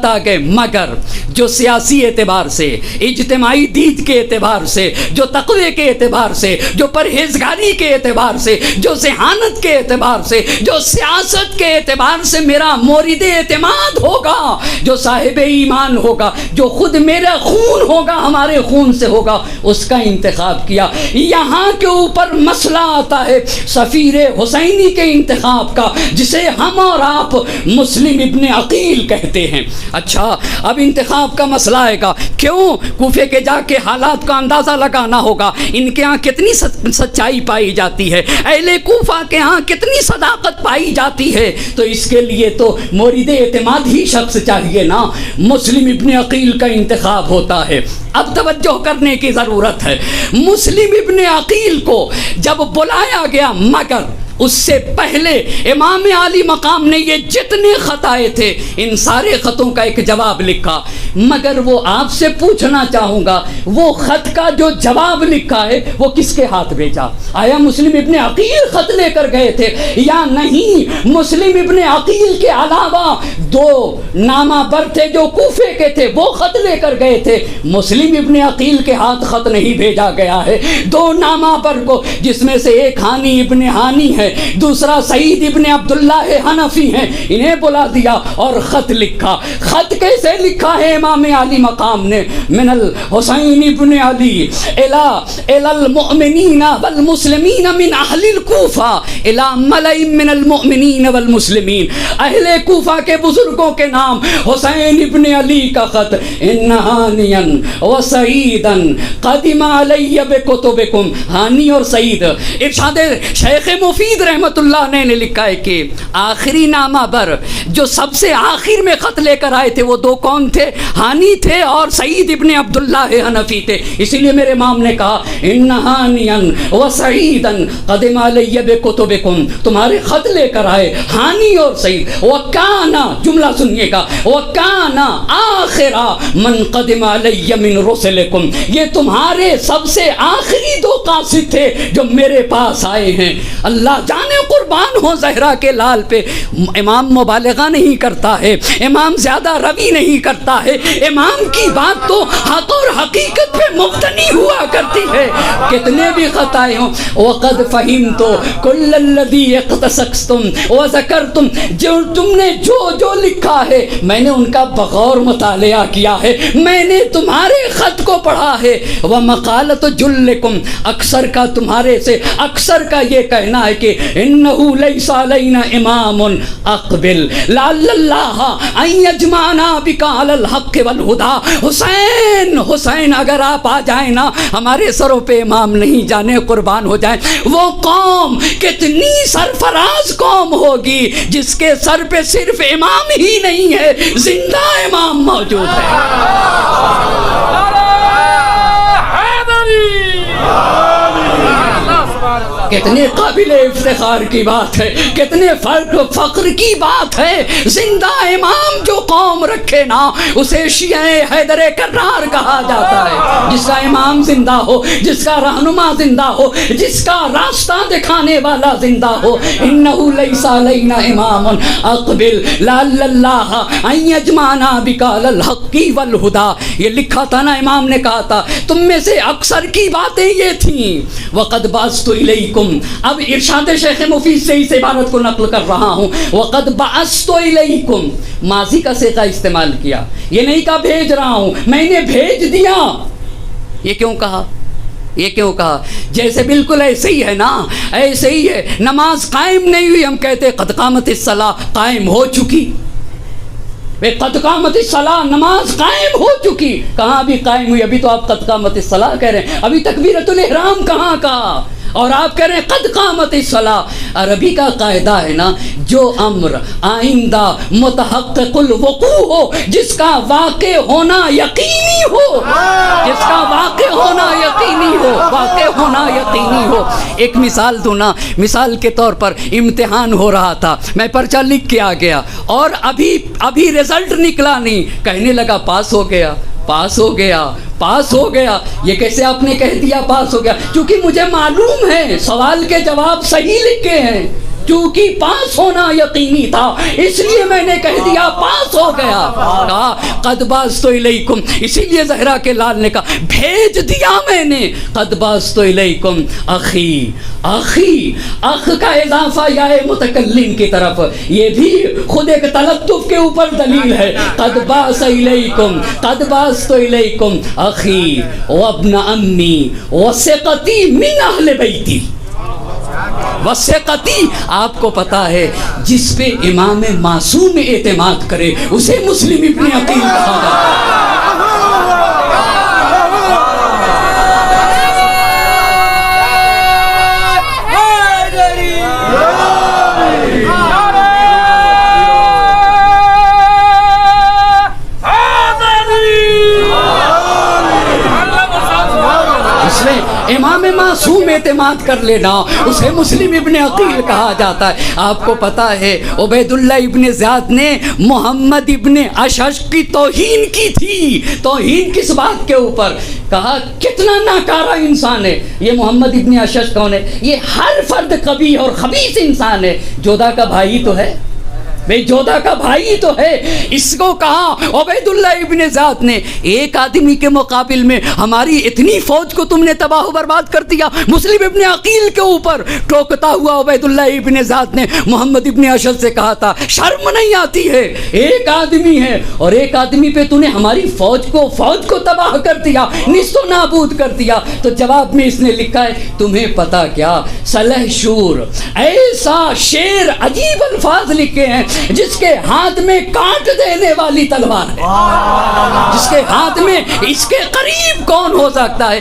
S1: آ گئے، مگر جو سیاسی اعتبار سے، اجتماعی دید کے اعتبار سے، جو تقوی کے اعتبار سے، جو پرہیزگاری کے اعتبار سے، جو ذہانت کے اعتبار سے، جو سیاست کے اعتبار سے میرا مورد اعتماد ہوگا، جو صاحب ایمان ہوگا، جو خود میرا خون ہوگا، ہمارے خون سے ہوگا، اس کا انتخاب کیا۔ یہاں کے اوپر مسئلہ آتا ہے سفیر حسینی کے انتخاب کا، جسے ہم اور آپ مسلم ابن عقیل کہتے ہیں۔ اچھا، اب انتخاب کا مسئلہ آئے گا، کیوں؟ کوفے کے جا کے حالات کا اندازہ لگانا ہوگا، ان کے ہاں کتنی سچائی پائی جاتی ہے، اہل کوفہ کے ہاں کتنی صداقت پائی جاتی ہے۔ تو اس کے لیے تو مورد اعتماد ہی شخص چاہیے نا، مسلم ابن عقیل کا انتخاب ہوتا ہے۔ اب توجہ کرنے کی ضرورت ہے، مسلم ابن عقیل کو جب بلایا گیا، مگر اس سے پہلے امام عالی مقام نے یہ جتنے خط آئے تھے ان سارے خطوں کا ایک جواب لکھا، مگر وہ آپ سے پوچھنا چاہوں گا، وہ خط کا جو جواب لکھا ہے وہ کس کے ہاتھ بھیجا؟ آیا مسلم ابن عقیل خط لے کر گئے تھے یا نہیں؟ مسلم ابن عقیل کے علاوہ دو نامہ بر تھے جو کوفے کے تھے، وہ خط لے کر گئے تھے۔ مسلم ابن عقیل کے ہاتھ خط نہیں بھیجا گیا ہے، دو نامہ بر کو، جس میں سے ایک ہانی ابن ہانی ہے، دوسرا سعید ابن عبداللہ حنفی ہیں، انہیں بلا دیا اور خط لکھا۔ خط کیسے لکھا ہے امام علی مقام نے؟ من الحسین ابن علی الى المؤمنین والمسلمین من اہل الکوفہ الى ملئ من المؤمنین والمسلمین، اہل کوفہ کے بزرگوں کے نام حسین ابن علی کا خط، ان ہانیا وسعیدا قدم علی بکتبکم، ہانی اور سعید۔ ارشاد شیخ مفید رحمت اللہ نے لکھا ہے کہ آخری نامہ بر جو سب سے آخر میں خط لے کر آئے تھے وہ دو کون تھے؟ ہانی تھے اور سعید ابن عبداللہ حنفی تھے۔ اسی لیے میرے امام نے کہا ان ہانیا وسعیدا قدم علی بکتبکم، تمہارے خط لے کر آئے ہانی اور سعید، وکانا، جملہ سنیے گا، وکانا آخر من قدم علی من رسلکم، یہ تمہارے سب سے آخری دو قاصد تھے جو میرے پاس آئے ہیں۔ اللہ جانے قربان ہو زہرا کے لال پہ، امام مبالغہ نہیں کرتا ہے، امام زیادہ روی نہیں کرتا ہے، امام کی بات تو حق اور حقیقت پہ مبتنی ہوا کرتی ہے۔ کتنے بھی خط آئے ہوں، وقد فہمت کل الذی اقتسقتم وذکرتم، جو تم نے جو لکھا ہے میں نے ان کا بغور مطالعہ کیا ہے، میں نے تمہارے خط کو پڑھا ہے۔ ومقالۃ جلکم، اکثر کا تمہارے سے، اکثر کا یہ کہنا ہے کہ انہو لیس علینا امام اقبل لعل اللہ ان یجمعنا بک علی الحق والہدی. حسین حسین اگر آپ آ جائیں نا ہمارے سروں پہ امام نہیں جانے قربان ہو جائیں. وہ قوم کتنی سرفراز قوم ہوگی جس کے سر پہ صرف امام ہی نہیں ہے، زندہ امام موجود ہے. کتنے قابل افتخار کی بات ہے، کتنے فرق و فخر کی بات ہے. زندہ امام جو قوم رکھے نا اسے شیعہ حیدر کرار کہا جاتا ہے. جس کا امام زندہ ہو، جس کا رہنما زندہ ہو، جس کا راستہ دکھانے والا زندہ ہو. انہو لیس علینا امام اقبل لعل اللہ ان یجمعنا بک علی الحق والہدی. یہ لکھا تھا نا، امام نے کہا تھا. تم میں سے اکثر کی باتیں یہ تھیں. وقد بعثت الیکم، اب ارشاد شیخ مفید سے اس عبارت کو نقل کر رہا ہوں. وقد بعثت الیکم، ماضی کا صیغہ استعمال کیا. یہ نہیں کہا بھیج رہا ہوں، میں نے بھیج دیا. یہ کیوں کہا؟ یہ کیوں کہا؟ جیسے بالکل ایسے ہی ہے نا، ایسے ہی ہے. نماز قائم نہیں ہوئی، ہم کہتے قد قامت الصلاۃ، قائم ہو چکی. قد قامت الصلاۃ، نماز قائم ہو چکی. کہاں ابھی قائم ہوئی؟ ابھی تو آپ قد قامت الصلاۃ کہہ رہے ہیں. ابھی تکبیرۃ الاحرام کہاں کا؟ اور آپ کہہ رہے ہیں قد قامت الصلاۃ. عربی کا قاعدہ ہے نا، جو امر آئندہ متحقق الوقوع ہو، جس کا واقع ہونا یقینی ہو، جس کا واقع ہونا یقینی ہو، واقع ہونا یقینی ہو. ایک مثال دوں نا، مثال کے طور پر امتحان ہو رہا تھا، میں پرچہ لکھ کے آ گیا اور ابھی رزلٹ نکلا نہیں. کہنے لگا پاس ہو گیا، پاس ہو گیا، پاس ہو گیا. یہ کیسے آپ نے کہہ دیا پاس ہو گیا؟ کیونکہ مجھے معلوم ہے سوال کے جواب صحیح لکھے ہیں. چونکہ پاس ہونا یقینی تھا اس لیے میں نے کہہ دیا پاس ہو گیا. کہا قد بعثت الیکم، اسی لیے زہرا کے لال نے کہا بھیج دیا میں نے. قد بعثت الیکم اخی، اخی، اخ کا اضافہ یا متکلم کی طرف، یہ بھی خود ایک تلطف کے اوپر دلیل ہے. قد بعث الیکم، قد بعثت الیکم اخی وابن امی وثقتی من اہل بیتی. وثقتی، آپ کو پتا ہے جس پہ امام معصوم اعتماد کرے اسے مسلم ابن عقیل کہا جاتا ہے. امام معصوم اعتماد کر لینا اسے مسلم ابن عقیل کہا جاتا ہے. آپ کو پتا ہے عبید اللہ ابن زیاد نے محمد ابن اشعث کی توہین کی تھی. توہین کس بات کے اوپر؟ کہا کتنا ناکارہ انسان ہے یہ محمد ابن اشعث. کون ہے یہ؟ ہر فرد قبیح اور خبیث انسان ہے. جودھا کا بھائی تو ہے، بھئی جودھا کا بھائی تو ہے. اس کو کہا عبید اللہ ابن زیاد نے ایک آدمی کے مقابل میں ہماری اتنی فوج کو تم نے تباہ و برباد کر دیا. مسلم ابن عقیل کے اوپر ٹوکتا ہوا عبید اللہ ابن زیاد نے محمد ابن اشعث سے کہا تھا شرم نہیں آتی ہے؟ ایک آدمی ہے اور ایک آدمی پہ تو نے ہماری فوج کو تباہ کر دیا، نیست و نابود کر دیا. تو جواب میں اس نے لکھا ہے تمہیں پتا کیا سلح شور، ایسا شیر عجیب الفاظ لکھے ہیں جس کے ہاتھ میں کاٹ دینے والی تلوار ہے، جس کے ہاتھ میں، اس کے قریب کون ہو سکتا ہے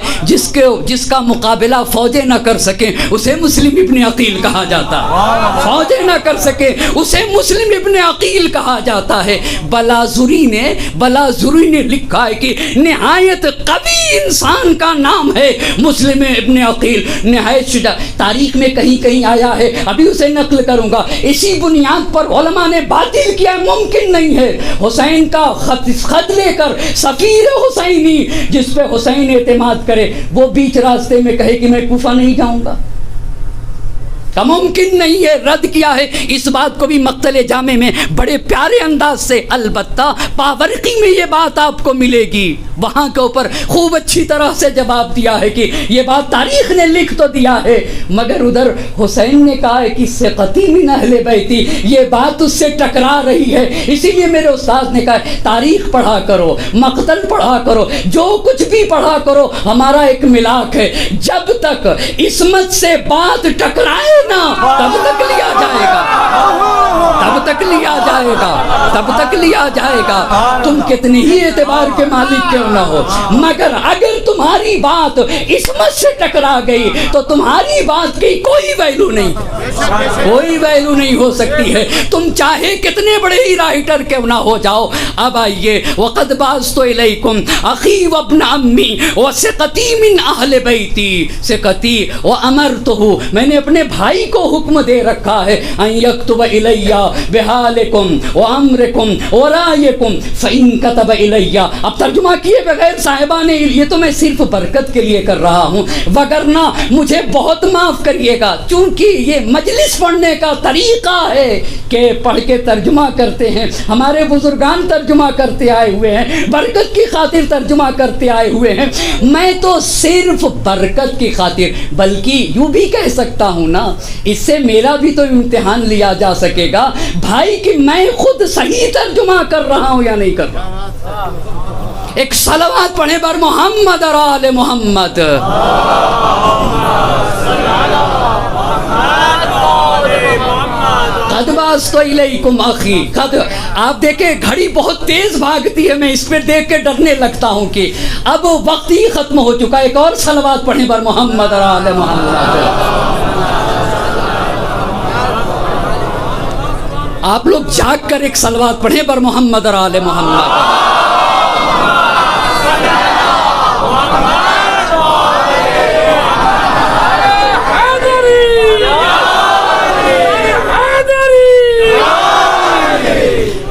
S1: جس کا مقابلہ فوجیں نہ کر سکیں اسے مسلم ابن عقیل کہا جاتا ہے. فوجیں نہ کر سکیں اسے مسلم ابن عقیل کہا جاتا ہے. بلازری نے لکھا ہے کہ نہایت قوی انسان کا نام ہے مسلم ابن عقیل. نہایت شجاع، تاریخ میں کہیں آیا ہے، ابھی اسے نقل کروں گا. اسی بنیاد پر علماء نے باطل کیا، ممکن نہیں ہے حسین کا خط لے کر سفیر حسینی جس پہ حسین اعتماد کرے وہ بیچ راستے میں کہے کہ میں کوفہ نہیں جاؤں گا. کا ممکن نہیں ہے، رد کیا ہے. اس بات کو بھی مقتل جامع میں بڑے پیارے انداز سے، البتہ پاورقی میں یہ بات آپ کو ملے گی وہاں کے اوپر خوب اچھی طرح سے جواب دیا ہے کہ یہ بات تاریخ نے لکھ تو دیا ہے، مگر ادھر حسین نے کہا ہے کہ ثقتی من اہل بیتی، یہ بات اس سے ٹکرا رہی ہے، اسی لیے میرے استاد نے کہا تاریخ پڑھا کرو، مقتل پڑھا کرو، جو کچھ بھی پڑھا کرو، ہمارا ایک ملاک ہے، جب تک عصمت سے بات ٹکرائے نا تب تک لیا جائے گا، تب تک لیا جائے گا، تب تک لیا جائے گا، تم کتنی ہی اعتبار کے مالک کیوں نہ ہو، مگر اگر تمہاری بات عصمت سے ٹکرا گئی تو تمہاری بات کی کوئی ویلو نہیں، کوئی ویلو نہیں ہو سکتی ہے، تم چاہے کتنے بڑے ہی رائٹر کیوں نہ ہو جاؤ۔ اب آئیے، وَقَدْ بَعَثْتُ إِلَيْكُمْ أَخِي وَابْنَ عَمِّي وَثِقَتِي مِنْ أَهْلِ بَيْتِي، ثقتی وَأَمَرْتُهُ، میں نے اپنے بھائی کو حکم دے رکھا ہے أَن يَكْتُبَ إِلَيَّ بِحَالِكُمْ وَأَمْرِكُمْ وَرَائِكُمْ فَإِن كَتَبَ إِلَيَّ، اب ترجمہ کیے بغیر صاحبان، یہ تو میں صرف برکت کے لیے کر رہا ہوں، وگرنہ مجھے بہت معاف کریے گا، چونکہ یہ مجلس پڑھنے کا طریقہ ہے کہ پڑھ کے ترجمہ کرتے ہیں، ہمارے بزرگان ترجمہ کرتے آئے ہوئے ہیں، برکت کی خاطر ترجمہ کرتے آئے ہوئے ہیں، میں تو صرف برکت کی خاطر، بلکہ یوں بھی کہہ سکتا ہوں نا، اس سے میرا بھی تو امتحان لیا جا سکے گا بھائی کہ میں خود صحیح ترجمہ کر رہا ہوں یا نہیں کر رہا۔ ایک صلوات پڑھیں بر محمد اور آل محمد۔ قد بعثت الیکم اخی، قد، آپ دیکھیں گھڑی بہت تیز بھاگتی ہے، میں اس پہ دیکھ کے ڈرنے لگتا ہوں کہ اب وقت ہی ختم ہو چکا ہے، ایک اور صلوات پڑھیں بر محمد اور آل محمد۔ آپ لوگ جاگ کر ایک صلوات پڑھیں بر محمد اور آل محمد۔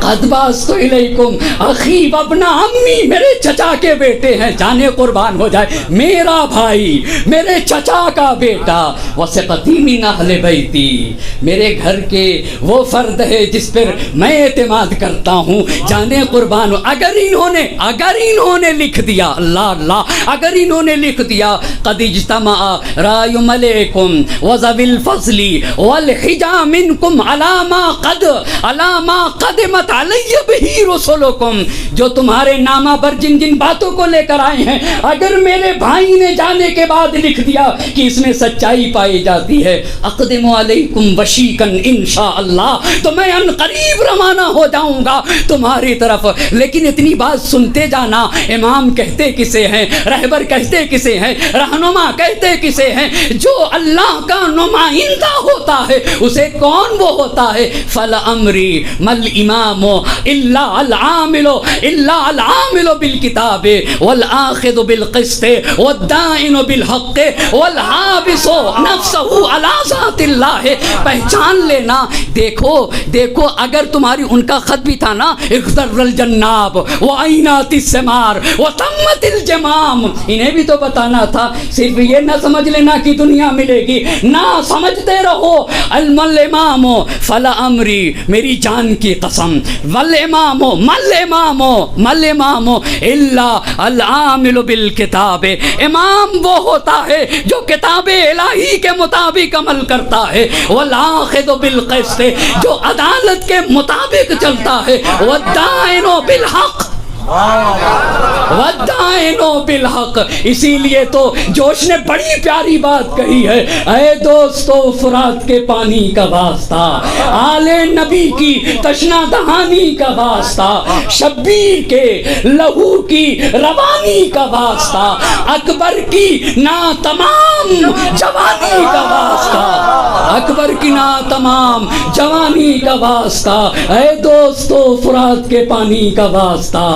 S1: قد بعثت الیکم اخی وابن عمی، میرے چچا کے بیٹے ہیں، جانے قربان ہو جائے، میرا بھائی، میرے چچا کا بیٹا، وثقتی من اہل بیتی، میرے گھر کے وہ فرد ہے جس پر میں اعتماد کرتا ہوں، جانے قربان ہو۔ اگر انہوں نے لکھ دیا، اللہ اللہ، اگر انہوں نے لکھ دیا قد اجتمع رائے ملیکم وذوی الفضل والحجا منکم علی ما قدمت علیہ بہی رسولکم، جو تمہارے نامہ پر جن جن باتوں کو لے کر آئے ہیں، اگر میرے بھائی نے جانے کے بعد لکھ دیا کہ اس میں سچائی پائی جاتی ہے، اقدم علیکم وشیکن انشاءاللہ، تو میں ان قریب روانہ ہو جاؤں گا تمہاری طرف۔ لیکن اتنی بات سنتے جانا، امام کہتے کسے ہیں، رہبر کہتے کسے ہیں، رہنما کہتے کسے ہیں؟ جو اللہ کا نمائندہ ہوتا ہے اسے کون وہ ہوتا ہے؟ فَلَأَمْرِي مَلْ إِمَامُ إِلَّا الْعَامِلُ بِالْكِتَابِ وَالْآخِذُ بِالْقِسْطِ وَالدَّائِنُ بِالْحَقِّ وَالْحَابِسُ نَفْسَهُ عَلَى ذَاتِ اللَّهِ، پہچان لینا۔ دیکھو اگر تمہاری ان کا خط بھی تھا نا، اخضر الجناب وعینات الثمار وتمت الجمام، انہیں بھی تو بتانا تھا، صرف یہ نہ سمجھ لینا کہ دنیا ملے گی، نہ سمجھتے رہو الامام فلامری، میری جان کی قسم، والامام مل امام الا العامل بالکتاب، امام وہ ہوتا ہے جو کتاب الہی کے مطابق عمل کرتا ہے، والآخذ بالقسط، جو عدالت کے مطابق چلتا ہے، والدائن بالحق، وَالدَّائِنُ بِالْحَقِّ۔ اسی لیے تو جوش نے بڑی پیاری بات کہی ہے، اے دوستو فرات کے پانی کا واسطہ، آل نبی کی تشنہ دہانی کا واسطہ، شبیر کے لہو کی روانی کا واسطہ، اکبر کی ناتمام جوانی کا واسطہ، اکبر کی ناتمام جوانی کا واسطہ، اے دوستو فرات کے پانی کا واسطہ،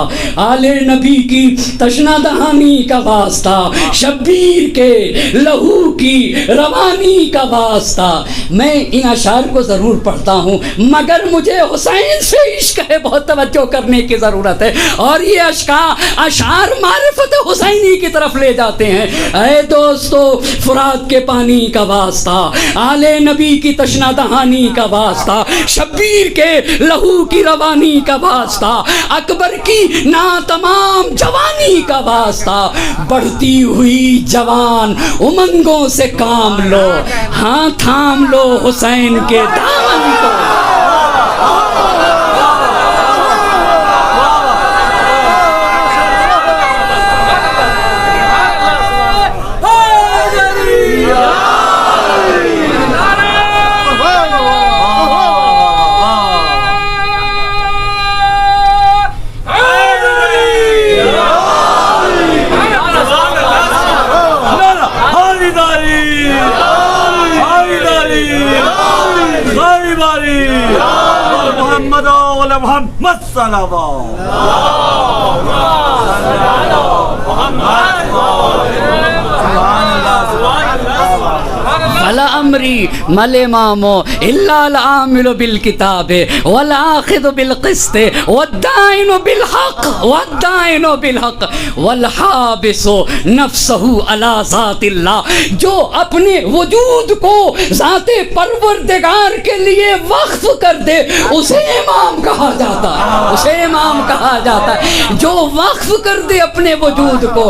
S1: آل نبی کی تشنہ دہانی کا واسطہ، شبیر کے لہو کی روانی کا واسطہ۔ میں ان اشعار کو ضرور پڑھتا ہوں، مگر مجھے حسین سے عشق ہے، بہت توجہ کرنے کی ضرورت ہے، اور یہ اشعار معرفت حسینی کی طرف لے جاتے ہیں۔ اے دوستو فرات کے پانی کا واسطہ، آل نبی کی تشنہ دہانی کا واسطہ، شبیر کے لہو کی روانی کا واسطہ، اکبر کی نہ تمام جوانی کا واسطہ، بڑھتی ہوئی جوان امنگوں سے کام لو، ہاں تھام لو حسین کے دامن کو۔
S2: محمد صلوات
S1: فلا امری مل امامو الا العامل بالکتاب والآخذ بالقسط والدائن بالحق والحابس نفسہ علی ذات اللہ، جو اپنے وجود کو ذات پروردگار کے لیے وقف کر دے اسے امام کہا جاتا ہے، اسے امام کہا جاتا ہے، جو وقف کر دے اپنے وجود کو۔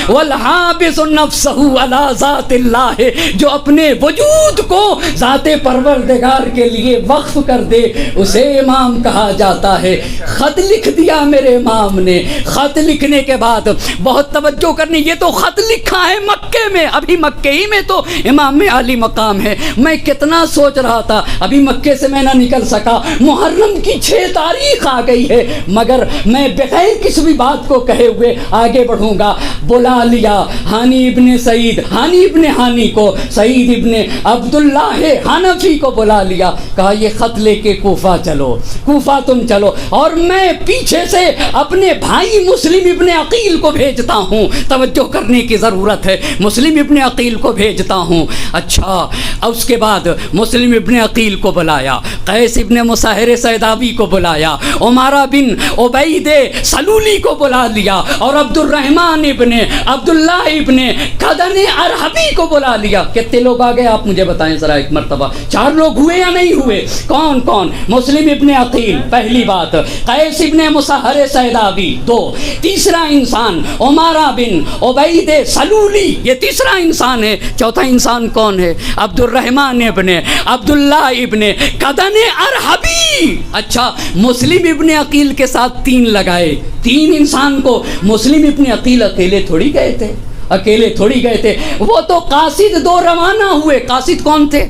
S1: والحابس نفسہ علی ذات اللہ ہے، جو اپنے وجود کو ذات پروردگار کے لیے وقف کر دے اسے امام کہا جاتا ہے۔ خط لکھ دیا میرے امام نے۔ خط لکھنے کے بعد بہت توجہ کرنی، یہ تو خط لکھا ہے مکے میں، ابھی مکے ہی میں تو امام میں عالی مقام ہے۔ میں کتنا سوچ رہا تھا، ابھی مکے سے میں نہ نکل سکا، محرم کی 6 تاریخ آ گئی ہے، مگر میں بغیر کسی بھی بات کو کہے ہوئے آگے بڑھوں گا۔ بلا لیا ہانی ابن سعید، ہانی ابن ہانی کو، سعید ابن عبداللہ حنفی کو بلا لیا، کہا یہ خط لے کے کوفہ چلو، کوفہ تم چلو، اور میں پیچھے سے اپنے بھائی مسلم ابن عقیل کو بھیجتا ہوں۔ توجہ کرنے کی ضرورت ہے، مسلم ابن عقیل کو بھیجتا ہوں۔ اچھا، اس کے بعد مسلم ابن عقیل کو بلایا، قیس ابن مسہر سیداوی کو بلایا، عمارہ بن عبید سلولی کو بلا لیا، اور عبد الرحمن ابن عبداللہ ابن قدن ارحبی کو بلا لیا۔ کتنے لوگ آ گئے آپ مجھے بتائیں ذرا ایک مرتبہ، 4 لوگ ہوئے یا نہیں ہوئے؟ کون کون؟ مسلم ابن عقیل پہلی بات، قیس ابن مسہر سیداوی 2، تیسرا انسان عمارہ بن عبید سلولی، یہ تیسرا انسان ہے۔ چوتھا انسان کون ہے؟ عبد الرحمن ابن عبداللہ ابن قدن ارحبی۔ اچھا، مسلم ابن عقیل کے ساتھ 3 لگائے، 3 انسان کو۔ مسلم ابن عقیل اکیلے تھوڑی گئے تھے، اکیلے تھوڑی گئے تھے، وہ تو قاصد 2 روانہ ہوئے۔ قاصد کون تھے؟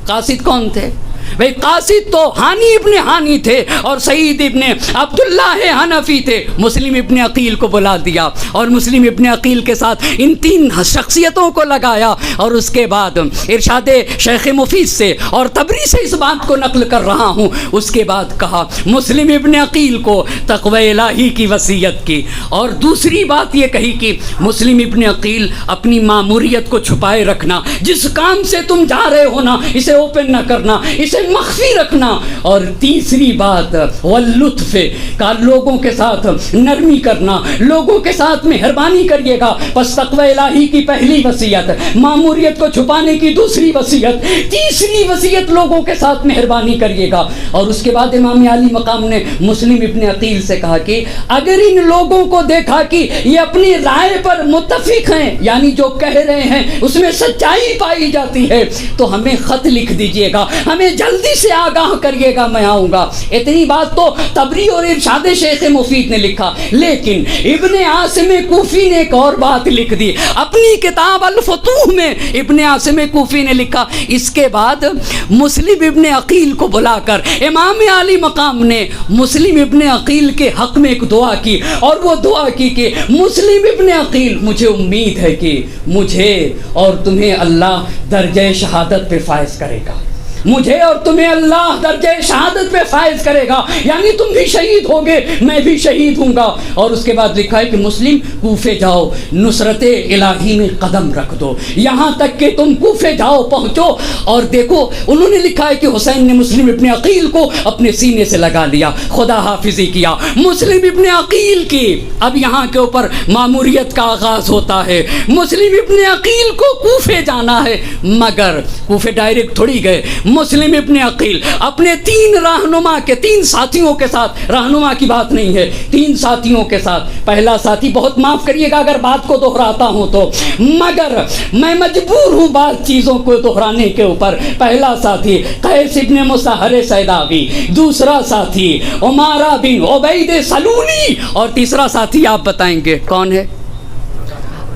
S1: قاصد کون تھے بھئی؟ قاصد تو ہانی ابن ہانی تھے اور سعید ابن عبداللہ حنفی تھے۔ مسلم ابن عقیل کو بلا دیا اور مسلم ابن عقیل کے ساتھ ان 3 شخصیتوں کو لگایا، اور اس کے بعد ارشاد شیخ مفید سے اور تبری سے اس بات کو نقل کر رہا ہوں، اس کے بعد کہا مسلم ابن عقیل کو تقوی الہی کی وصیت کی، اور دوسری بات یہ کہی کہ مسلم ابن عقیل اپنی ماموریت کو چھپائے رکھنا، جس کام سے تم جا رہے ہو نا اسے اوپن نہ کرنا، اسے مخفی رکھنا، اور تیسری بات واللطف کا، لوگوں کے ساتھ نرمی کرنا، لوگوں کے ساتھ مہربانی کریے گا۔ پس تقوی الہی کی پہلی وصیت، ماموریت کو چھپانے کی دوسری وصیت، تیسری وصیت لوگوں کے ساتھ مہربانی کریے گا۔ اور اس کے بعد امام عالی مقام نے مسلم ابن عقیل سے کہا کہ اگر ان لوگوں کو دیکھا کہ یہ اپنی رائے پر متفق ہیں، یعنی جو کہہ رہے ہیں اس میں سچائی پائی جاتی ہے، تو ہمیں خط لکھ دیجیے گا، ہمیں جلدی سے آگاہ کریے گا، میں آؤں گا۔ اتنی بات تو تبری اور ارشاد شیخ مفید نے لکھا، لیکن ابن عاصم کوفی نے ایک اور بات لکھ دی اپنی کتاب الفتوح میں۔ ابن عاصم کوفی نے لکھا، اس کے بعد مسلم ابن عقیل کو بلا کر امام عالی مقام نے مسلم ابن عقیل کے حق میں ایک دعا کی، اور وہ دعا کی کہ مسلم ابن عقیل، مجھے امید ہے کہ مجھے اور تمہیں اللہ درجہ شہادت پہ فائز کرے گا، مجھے اور تمہیں اللہ درجہ شہادت پہ فائز کرے گا، یعنی تم بھی شہید ہوگے، میں بھی شہید ہوں گا۔ اور اس کے بعد لکھا ہے کہ مسلم کوفے جاؤ، نصرت الہی میں قدم رکھ دو، یہاں تک کہ تم کوفے جاؤ پہنچو۔ اور دیکھو انہوں نے لکھا ہے کہ حسین نے مسلم ابن عقیل کو اپنے سینے سے لگا لیا، خدا حافظی کیا۔ مسلم ابن عقیل کی اب یہاں کے اوپر ماموریت کا آغاز ہوتا ہے، مسلم ابن عقیل کو کوفے جانا ہے، مگر کوفے ڈائریکٹ تھوڑی گئے، مسلم ابن عقیل اپنے 3 رہنما کے 3 ساتھیوں کے ساتھ، رہنما کی بات نہیں ہے، 3 ساتھیوں کے ساتھ، پہلا ساتھی، بہت معاف کریے گا اگر بات کو دہراتا ہوں تو، مگر میں مجبور ہوں بعض چیزوں کو دہرانے کے اوپر۔ پہلا ساتھی قیس ابن مسہر سیداوی، دوسرا ساتھی عمارہ بن عبید سلولی، اور تیسرا ساتھی آپ بتائیں گے کون ہے؟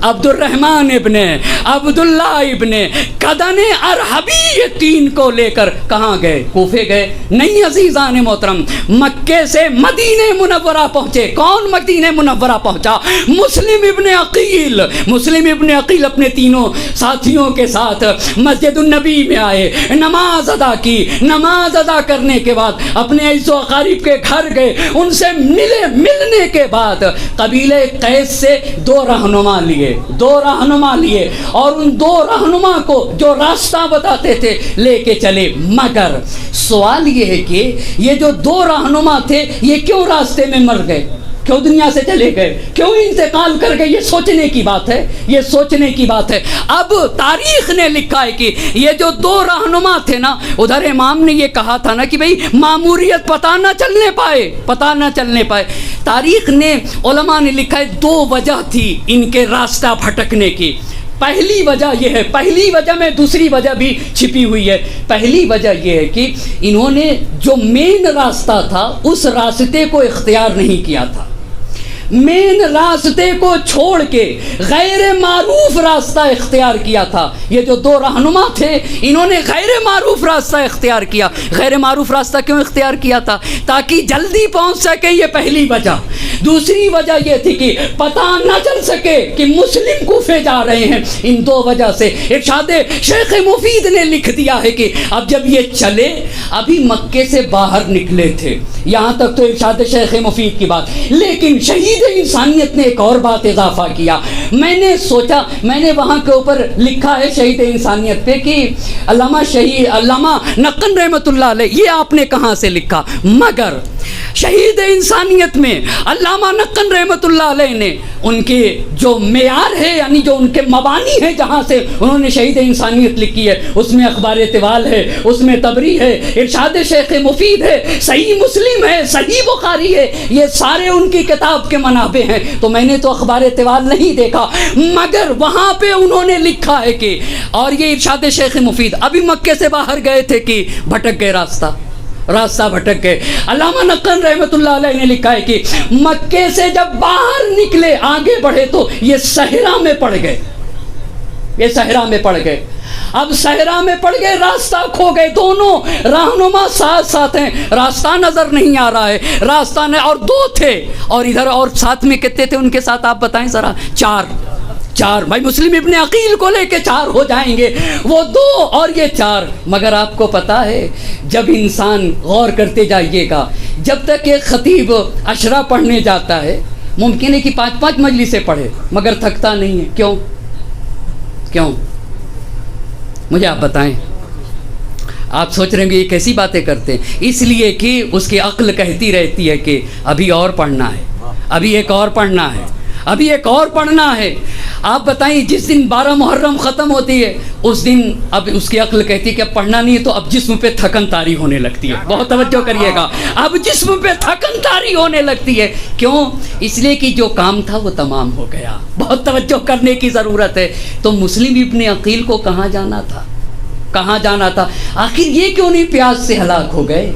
S1: عبد الرحمن ابن عبداللہ ابن قدن ارحبی، یہ 3 کو لے کر کہاں گئے؟ کوفے گئے؟ نہیں عزیزان محترم، مکے سے مدینہ منورہ پہنچے۔ کون مدینہ منورہ پہنچا؟ مسلم ابن عقیل۔ مسلم ابن عقیل اپنے 3 ساتھیوں کے ساتھ مسجد النبی میں آئے، نماز ادا کی، نماز ادا کرنے کے بعد اپنے عزیز و اقارب کے گھر گئے، ان سے ملنے کے بعد قبیلہ قیس سے 2 رہنما لیے، 2 رہنما لیے، اور ان 2 رہنما کو جو راستہ بتاتے تھے لے کے چلے۔ مگر سوال یہ ہے کہ یہ جو 2 رہنما تھے یہ کیوں راستے میں مر گئے؟ کیوں دنیا سے چلے گئے؟ کیوں انتقال کر گئے؟ یہ سوچنے کی بات ہے، یہ سوچنے کی بات ہے۔ اب تاریخ نے لکھا ہے کہ یہ جو 2 رہنما تھے نا، ادھر امام نے یہ کہا تھا نا کہ بھئی ماموریت پتہ نہ چلنے پائے۔ تاریخ نے، علماء نے لکھا ہے 2 وجہ تھی ان کے راستہ بھٹکنے کی۔ پہلی وجہ یہ ہے، پہلی وجہ میں دوسری وجہ بھی چھپی ہوئی ہے۔ پہلی وجہ یہ ہے کہ انہوں نے جو مین راستہ تھا اس راستے کو اختیار نہیں کیا تھا، مین راستے کو چھوڑ کے غیر معروف راستہ اختیار کیا تھا۔ یہ جو 2 رہنما تھے انہوں نے غیر معروف راستہ اختیار کیا۔ غیر معروف راستہ کیوں اختیار کیا تھا؟ تاکہ جلدی پہنچ سکے، یہ پہلی وجہ۔ دوسری وجہ یہ تھی کہ پتہ نہ چل سکے کہ مسلم کوفے جا رہے ہیں۔ ان 2 وجہ سے ارشاد شیخ مفید نے لکھ دیا ہے کہ اب جب یہ چلے، ابھی مکے سے باہر نکلے تھے، یہاں تک تو ارشاد شیخ مفید کی بات، لیکن شہید انسانیت نے ایک اور بات اضافہ کیا۔ میں نے سوچا، میں نے وہاں کے اوپر لکھا ہے شہید انسانیت پہ کہ علامہ نقن رحمۃ اللہ علیہ، یہ آپ نے کہاں سے لکھا؟ مگر شہید انسانیت میں علامہ نقن رحمۃ اللہ علیہ نے ان کے جو معیار ہے، یعنی جو ان کے مبانی ہیں جہاں سے انہوں نے شہید انسانیت لکھی ہے، اس میں اخبار طوال ہے، اس میں طبری ہے، ارشاد شیخ مفید ہے، صحیح مسلم ہے، صحیح بخاری ہے، یہ سارے ان کی کتاب کے منابع ہیں۔ تو میں نے تو اخبار طوال نہیں دیکھا، مگر وہاں پہ انہوں نے لکھا ہے کہ، اور یہ ارشاد شیخ مفید، ابھی مکے سے باہر گئے تھے کہ بھٹک گئے، راستہ بھٹک گئے۔ علامہ نقن رحمۃ اللہ علیہ نے لکھا ہے کہ مکے سے جب باہر نکلے، آگے بڑھے تو یہ صحرا میں پڑ گئے، یہ صحرا میں پڑ گئے۔ اب صحرا میں پڑ گئے، راستہ کھو گئے۔ دونوں رہنما ساتھ ساتھ ہیں، راستہ نظر نہیں آ رہا ہے، راستہ نہیں، اور 2 تھے، اور ادھر اور ساتھ میں کتنے تھے ان کے ساتھ آپ بتائیں ذرا؟ 4 بھائی، مسلم ابن عقیل کو لے کے 4 ہو جائیں گے، وہ 2 اور یہ 4۔ مگر آپ کو پتا ہے، جب انسان غور کرتے جائیے گا، جب تک ایک خطیب عشرہ پڑھنے جاتا ہے، ممکن ہے کہ 5 مجلسیں پڑھے مگر تھکتا نہیں ہے۔ کیوں؟ مجھے آپ بتائیں۔ آپ سوچ رہے ہیں کہ یہ کیسی باتیں کرتے ہیں؟ اس لیے کہ اس کی عقل کہتی رہتی ہے کہ ابھی اور پڑھنا ہے، ابھی ایک اور پڑھنا ہے، ابھی ایک اور پڑھنا ہے۔ آپ بتائیں، جس دن 12 محرم ختم ہوتی ہے اس دن اب اس کی عقل کہتی ہے کہ اب پڑھنا نہیں ہے، تو اب جسم پہ تھکن طاری ہونے لگتی ہے۔ بہت توجہ کریے گا، اب جسم پہ تھکن طاری ہونے لگتی ہے۔ کیوں؟ اس لیے کہ جو کام تھا وہ تمام ہو گیا۔ بہت توجہ کرنے کی ضرورت ہے۔ تو مسلم ابن عقیل کو کہاں جانا تھا؟ آخر یہ کیوں نہیں پیاس سے ہلاک ہو گئے؟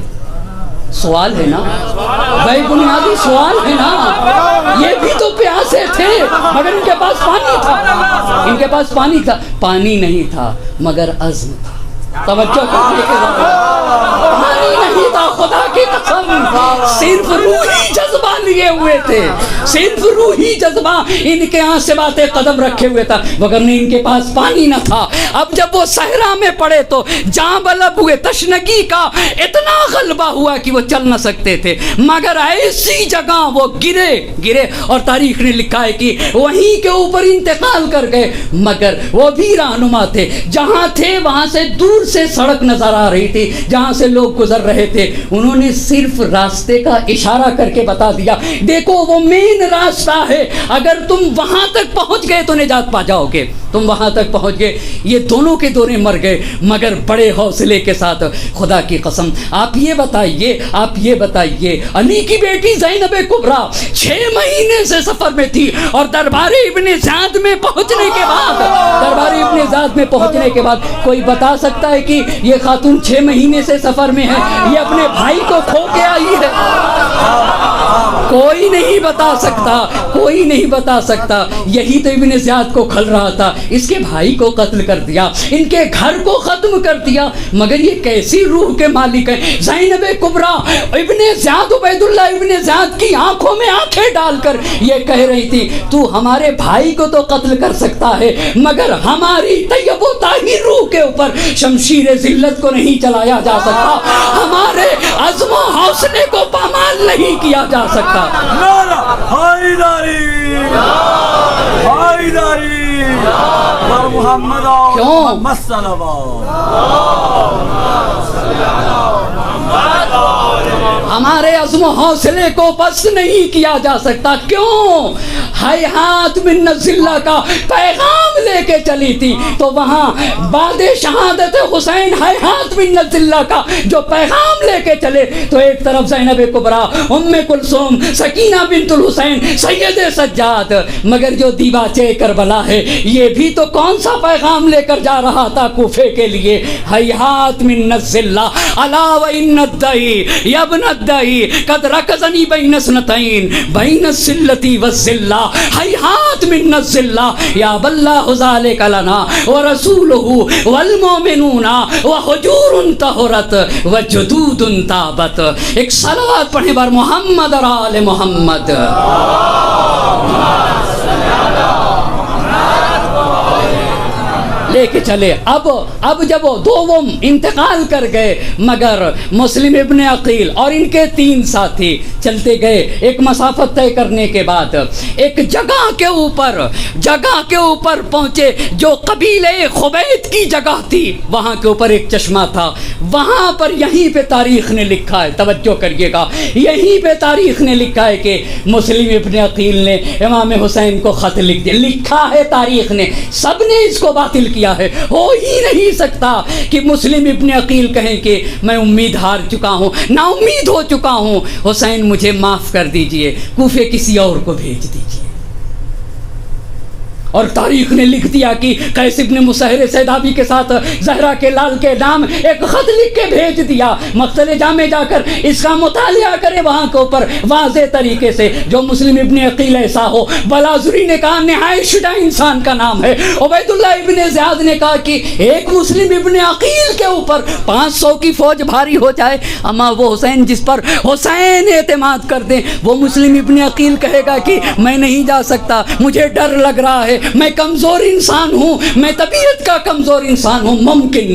S1: سوال ہے نا بھائی، بنیادی سوال ہے نا۔ یہ بھی تو پیاسے تھے مگر ان کے پاس پانی تھا، پانی نہیں تھا مگر عزم تھا۔ توجہ کرنے کے پانی نہیں تھا، خدا کی قسم، صرف روحی جذبہ لیے ہوئے تھے، صرف روحی جذبہ ان کے ہاں سے باتیں قدم رکھے ہوئے تھا، مگر نہیں ان کے پاس پانی نہ تھا۔ اب جب وہ صحرا میں پڑے تو جاں بلب ہوئے، تشنگی کا اتنا غلبہ ہوا کہ وہ چل نہ سکتے تھے، مگر ایسی جگہ وہ گرے اور تاریخ نے لکھا ہے کہ وہیں کے اوپر انتقال کر گئے۔ مگر وہ بھی رہنما تھے، جہاں تھے وہاں سے دور سے سڑک نظر آ رہی تھی جہاں سے لوگ گزر رہے تھے، انہوں نے صرف راستے کا اشارہ کر کے بتا دیا، دیکھو وہ مین راستہ کیا ہے، اگر تم وہاں تک پہنچ گئے تو نجات پا جاؤ گے، تم وہاں تک پہنچ گئے۔ یہ دونوں کے دونوں مر گئے، مگر بڑے حوصلے کے ساتھ۔ خدا کی قسم آپ یہ بتائیے علی کی بیٹی زینب کبریٰ 6 مہینے سے سفر میں تھی، اور دربار ابن زیاد میں پہنچنے کے بعد کوئی بتا سکتا ہے کہ یہ خاتون 6 مہینے سے سفر میں ہے، یہ اپنے بھائی کو کھو کے آئی ہے؟ کوئی نہیں بتا سکتا۔ یہی تو ابن زیاد کو کھل رہا تھا، اس کے بھائی کو قتل کر دیا، ان کے گھر کو ختم کر دیا، مگر یہ کیسی روح کے مالک ہیں؟ زینب کبریٰ ابن زیاد، عبید اللہ ابن زیاد کی آنکھوں میں آنکھیں ڈال کر یہ کہہ رہی تھی تو ہمارے بھائی کو تو قتل کر سکتا ہے، مگر ہماری طیب و طاہر روح کے اوپر شمشیر ذلت کو نہیں چلایا جا سکتا، ہمارے عزم و حوصلے کو پامال نہیں کیا جا سکتا۔
S2: نعرہ حیدری، حیدری بر محمد محمد صلوات۔
S1: ہمارے عزم و حوصلے کو پست نہیں کیا جا سکتا۔ کیوں؟ ہیہات من الذلہ کا پیغام لے کے چلی تھی، تو وہاں بعد شہادت حسین ہیہات من الذلہ کا جو پیغام لے کے چلے، تو ایک طرف زینب کبریٰ، ام کلثوم، سکینہ بنت الحسین، سید سجاد، مگر جو دیباچے کربلا ہے یہ بھی تو کون سا پیغام لے کر جا رہا تھا کوفے کے لیے؟ ہیہات من الذلہ الا وان الدعی یا ابن الدعی قد رکزنی بین اثنتین بین الذلۃ والذلہ ہیہات من الذلہ یا باللہ ذلک لنا ورسولہ والمؤمنون وحجور طہرت وجدود تابت۔ ایک صلوات پڑھیں بر محمد اور آل محمد۔ لے کے چلے۔ اب جب وہ دو انتقال کر گئے، مگر مسلم ابن عقیل اور ان کے 3 ساتھی چلتے گئے۔ ایک مسافت طے کرنے کے بعد ایک جگہ کے اوپر پہنچے جو قبیلے خبیت کی جگہ تھی، وہاں کے اوپر ایک چشمہ تھا، وہاں پر یہیں پہ تاریخ نے لکھا ہے، توجہ کریے گا، یہیں پہ تاریخ نے لکھا ہے کہ مسلم ابن عقیل نے امام حسین کو خط لکھ دیا، لکھا ہے تاریخ نے، سب نے اس کو باطل کیا ہے۔ ہو ہی نہیں سکتا کہ مسلم ابن عقیل کہیں کہ میں امید ہار چکا ہوں، نا امید ہو چکا ہوں، حسین مجھے معاف کر دیجئے، کوفے کسی اور کو بھیج دیجئے۔ اور تاریخ نے لکھ دیا کہ قیس ابن مسہر سیدابی کے ساتھ زہرا کے لال کے نام ایک خط لکھ کے بھیج دیا، مقتل جامع جا کر اس کا مطالعہ کرے وہاں کے اوپر واضح طریقے سے، جو مسلم ابن عقیل ایسا ہو۔ بلازری نے کہا نہایت شجاع انسان کا نام ہے۔ عبید اللہ ابن زیاد نے کہا کہ ایک مسلم ابن عقیل کے اوپر 500 کی فوج بھاری ہو جائے، اما وہ حسین جس پر حسین اعتماد کر دیں، وہ مسلم ابن عقیل کہے گا کہ میں نہیں جا سکتا، مجھے ڈر لگ رہا ہے، میں کمزور انسان ہوں، میں طبیعت کا کمزور انسان ہوں، ممکن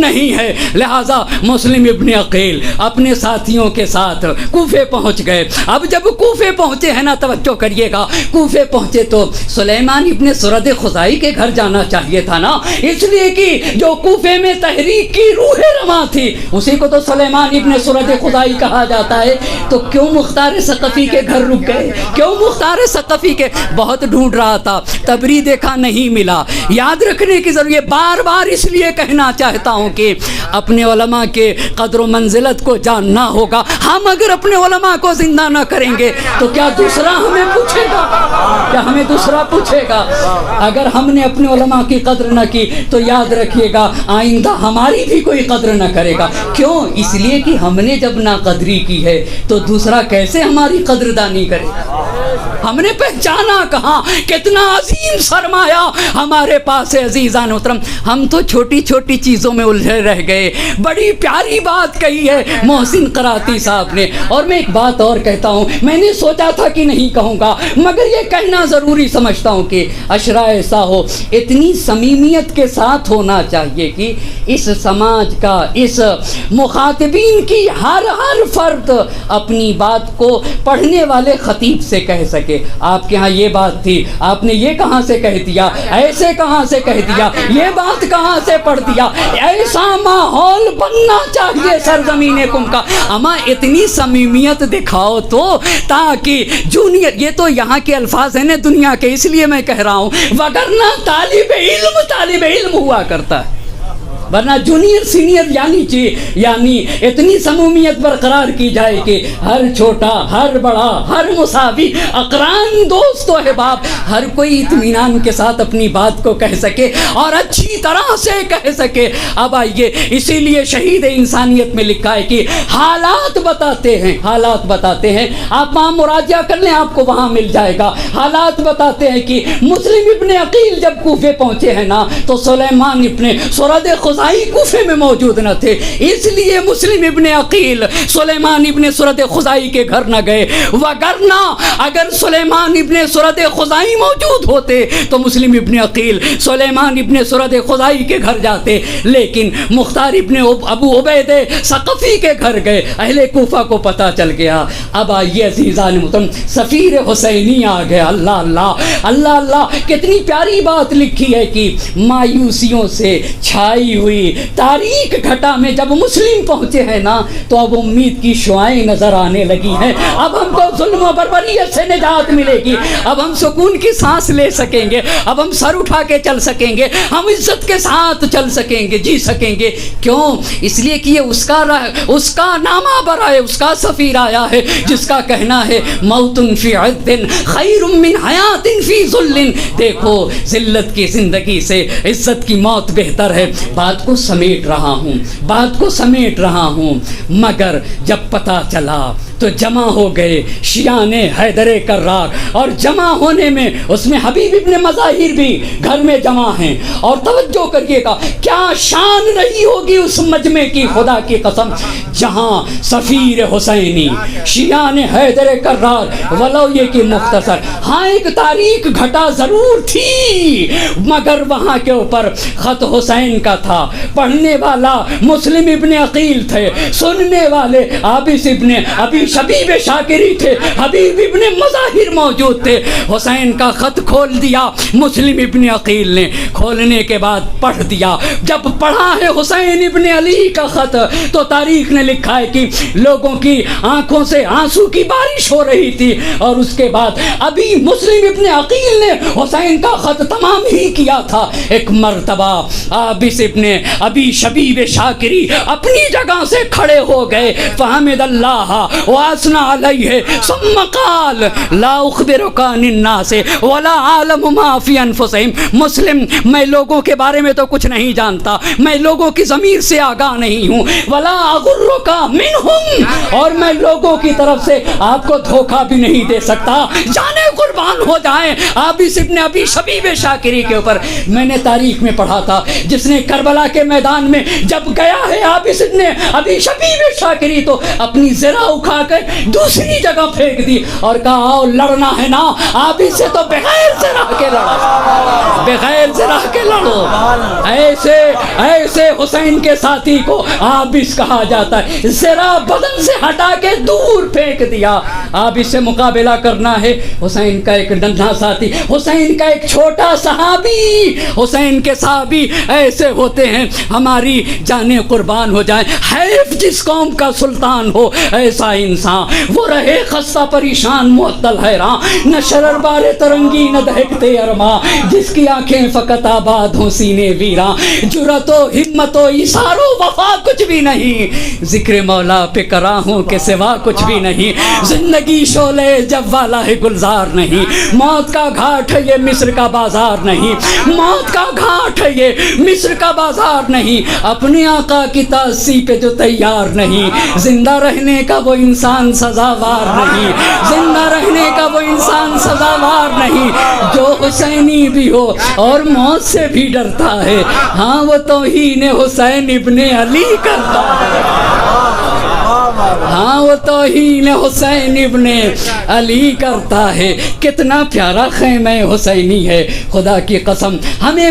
S1: نہیں ہے۔ لہذا مسلم ابن عقیل اپنے ساتھیوں کے ساتھ کوفے پہنچ گئے۔ اب جب کوفے پہنچے ہیں نا، توجہ کریے گا، کوفے پہنچے تو سلیمان ابن سرد خزائی کے گھر جانا چاہیے تھا نا، اس لیے کہ جو کوفے میں تحریک کی روح رواں تھی اسی کو تو سلیمان ابن سرد خزائی کہا جاتا ہے۔ تو کیوں مختار ثقفی کے گھر رک گئے؟ کیوں مختار ثقفی کے؟ بہت ڈھونڈ رہا تھا، تبری دیکھا نہیں ملا۔ یاد رکھنے کی ضرورت، بار بار اس لیے کہنا چاہتا ہوں کہ اپنے علماء کے قدر و منزلت کو جاننا ہوگا۔ ہم اگر اپنے علماء کو زندہ نہ کریں گے تو کیا دوسرا ہمیں پوچھے گا؟ کیا ہمیں دوسرا پوچھے گا؟ اگر ہم نے اپنے علماء کی قدر نہ کی تو یاد رکھیے گا آئندہ ہماری بھی کوئی قدر نہ کرے گا۔ کیوں؟ اس لیے کہ ہم نے جب ناقدری کی ہے تو دوسرا کیسے ہماری قدردانی کرے گا؟ ہم نے پہچانا کہاں کتنا عظیم سرمایہ ہمارے پاس ہے۔ عزیزان محترم، ہم تو چھوٹی چھوٹی چیزوں میں الجھے رہ گئے۔ بڑی پیاری بات کہی ہے محسن قراتی صاحب نے، اور میں ایک بات اور کہتا ہوں، میں نے سوچا تھا کہ نہیں کہوں گا مگر یہ کہنا ضروری سمجھتا ہوں کہ اشرا ایسا ہو، اتنی صمیمیت کے ساتھ ہونا چاہیے کہ اس سماج کا، اس مخاطبین کی ہر فرد اپنی بات کو پڑھنے والے خطیب سے کہہ سکے. آپ کے ہاں یہ بات تھی, آپ نے یہ کہاں سے کہہ دیا, ایسے کہاں سے کہہ دیا, یہ بات کہاں سے پڑھ دیا. ایسا ماحول بننا چاہیے سرزمین کم کا. اما اتنی صمیمیت دکھاؤ تو, تاکہ جونیئر, یہ تو یہاں کے الفاظ ہیں نا دنیا کے, اس لیے میں کہہ رہا ہوں, وگرنہ طالب علم ہوا کرتا ہے, ورنہ جونیئر سینئر یعنی اتنی سمومیت برقرار کی جائے کہ ہر چھوٹا, ہر بڑا, ہر مساوی, اقران, دوست و احباب, ہر کوئی اطمینان کے ساتھ اپنی بات کو کہہ سکے اور اچھی طرح سے کہہ سکے. اب آئیے, اسی لیے شہید انسانیت میں لکھا ہے کہ حالات بتاتے ہیں, آپ وہاں مراجعہ کر لیں, آپ کو وہاں مل جائے گا. حالات بتاتے ہیں کہ مسلم ابن عقیل جب کوفے پہنچے ہیں نا, تو سلیمان ابن سرد خزائی کوفے میں موجود نہ تھے, اس لیے مسلم ابن عقیل سلیمان ابن سرد خزائی کے گھر نہ گئے. وگرنہ اگر سلیمان ابن سرد خزائی موجود ہوتے تو مسلم ابن عقیل سلیمان ابن سرد خزائی کے گھر جاتے, لیکن مختار ابن ابو عبید ثقفی کے گھر گئے. اہل کوفہ کو پتہ چل گیا. اب آئیے عزیزان محترم, سفیر حسینی آ گیا. اللہ اللہ اللہ اللہ, کتنی پیاری بات لکھی ہے کہ مایوسیوں سے چھائی ہوئی تاریک گھٹا میں جب مسلم پہنچے ہیں نا, تو اب امید کی شعائیں نظر آنے لگی ہیں. اب ہم کو ظلم و بربریت سے نجات ملے گی, اب ہم سکون کی سانس لے سکیں گے, اب ہم سر اٹھا کے چل سکیں گے, ہم عزت کے ساتھ چل سکیں گے, جی سکیں گے. کیوں؟ اس لیے کہ یہ اس کا نامہ برائے, اس کا سفیر آیا ہے جس کا کہنا ہے موت فی عز خیر من حیات فی ذل. دیکھو, ذلت کی زندگی سے عزت کی موت بہتر ہے. بات کو سمیٹ رہا ہوں, مگر جب پتہ چلا تو جمع ہو گئے شیعان حیدر کرار, اور جمع ہونے میں اس میں حبیب ابن مظاہر بھی گھر میں جمع ہیں. اور توجہ کریے گا, کیا شان رہی ہوگی اس مجمع کی, خدا کی قسم, جہاں سفیر حسینی, شیعان حیدر کرار, ولو یہ کہ مختصر, ہاں ایک تاریخ گھٹا ضرور تھی, مگر وہاں کے اوپر خط حسین کا تھا. پڑھنے والا مسلم ابن عقیل تھے, سننے والے عابس ابن ابی شبیب شاکری تھے, حبیب ابن مظاہر موجود تھے. حسین کا خط کھول دیا مسلم ابن عقیل نے, کھولنے کے بعد پڑھ دیا. جب پڑھا ہے حسین ابن علی کا خط, تو تاریخ نے لکھا ہے کہ لوگوں کی آنکھوں سے آنسو کی بارش ہو رہی تھی. اور اس کے بعد ابھی مسلم ابن عقیل نے حسین کا خط تمام ہی کیا تھا. ایک مرتبہ عابس ابن ابی شبیب شاکری اپنی جگہ سے کھڑے ہو گئے, فحمد اللہ واسنا علیہ ثم قال لا اخبرک عن الناس ولا اعلم ما فی انفسہم. مسلم, میں لوگوں کے بارے میں تو کچھ نہیں جانتا, میں لوگوں کی ضمیر سے آگاہ نہیں ہوں, ولا اغرک منہم, اور میں لوگوں کی طرف سے آپ کو دھوکہ بھی نہیں دے سکتا. جانے قربان ہو جائیں عابس ابن ابی شبیب شاکری کے اوپر. میں نے تاریخ میں پڑھا تھا, جس نے کربلا کے میدان میں جب گیا ہے عابس ابن ابی شبیب شاکری, تو اپنی زرہ اکھا کر دوسری جگہ پھینک دی اور کہا آؤ لڑنا ہے نا, عابس سے تو بغیر زرہ کے لڑو, بغیر زرہ کے لڑو. ایسے حسین کے ساتھی کو عابس کہا جاتا ہے. زرہ بدن سے ہٹا کے دور پھینک دیا. عابس سے مقابلہ کرنا ہے, حسین کا ایک ننھا ساتھی, حسین کا ایک چھوٹا صحابی. حسین کے صحابی ایسے ہوتے ہیں, ہماری جانیں قربان ہو جائیں. حیف جس قوم کا سلطان ہو ایسا انسان, وہ رہے خستہ پریشان معطل حیران, نہ شرر بار ترنگی نہ دہکتے ارماں, جس کی آنکھیں فقط آباد ہوں سینے ویراں, جرأت و ہمت و ایثار و وفا کچھ بھی نہیں, ذکر مولا پہ کراہوں کے سوا کچھ بھی نہیں. زندگی شعلے جب والا ہے گلزار نہیں, موت کا گھاٹ ہے یہ مصر کا بازار نہیں, موت کا گھاٹ ہے یہ مصر کا بازار نہیں. اپنے آقا کی تاسی پہ جو تیار نہیں, زندہ رہنے کا وہ انسان سزاوار نہیں, زندہ رہنے کا وہ انسان سزاوار نہیں. جو حسینی بھی ہو اور موت سے بھی ڈرتا ہے, ہاں وہ توہین حسین ابن علی کرتا ہے. ہاں وہ توہین حسین ابن علی کرتا ہے. کتنا پیارا خیمہ حسینی ہے. خدا کی قسم ہمیں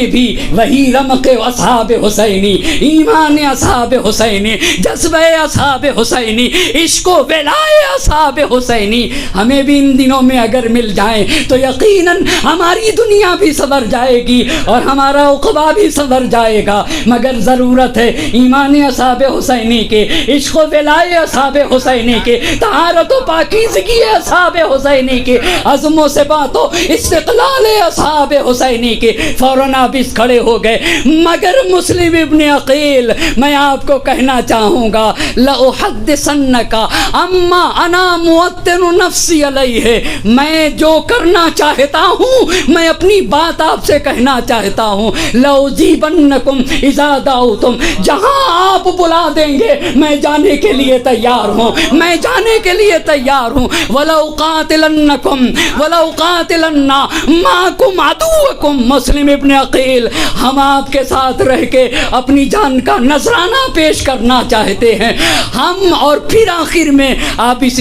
S1: بھی وہی رمق اصحاب حسینی، ایمان اصحاب حسینی، جذبہ اصحاب حسینی، عشق و ولائے اصحاب حسینی ہمیں بھی ان دنوں میں اگر مل جائیں تو یقیناً ہماری دنیا بھی سنور جائے گی اور ہمارا عقبہ بھی سنور جائے گا. مگر ضرورت ہے ایمان اصحاب حسینی کے، عشق و ولائے اصحاب حسینی کے، طہارت و پاکیزگی اصحاب حسینی کے، عزم و ثبات و استقلال اصحاب حسینی کے. فوراً آپ اس کھڑے ہو گئے. مگر مسلم ابن عقیل میں آپ کو کہنا چاہوں گا لأحدثنک اما انا موطن نفسی علیہ، میں جو کرنا چاہتا ہوں میں اپنی بات آپ سے کہنا چاہتا ہوں. لأجیبنکم اذا دعوتم، جہاں آپ بلا دیں گے میں جانے کے لیے تیار ہوں، میں جانے کے لیے تیار ہوں. وَلَأُقَاتِلَنَّكُمْ وَلَأُقَاتِلَنَّ مَعَكُمْ عَدُوَّكُمْ. مسلم ابن عقیل ہم آپ کے ساتھ رہ کے اپنی جان کا نذرانہ پیش کرنا چاہتے ہیں ہم. اور پھر آخر میں عابس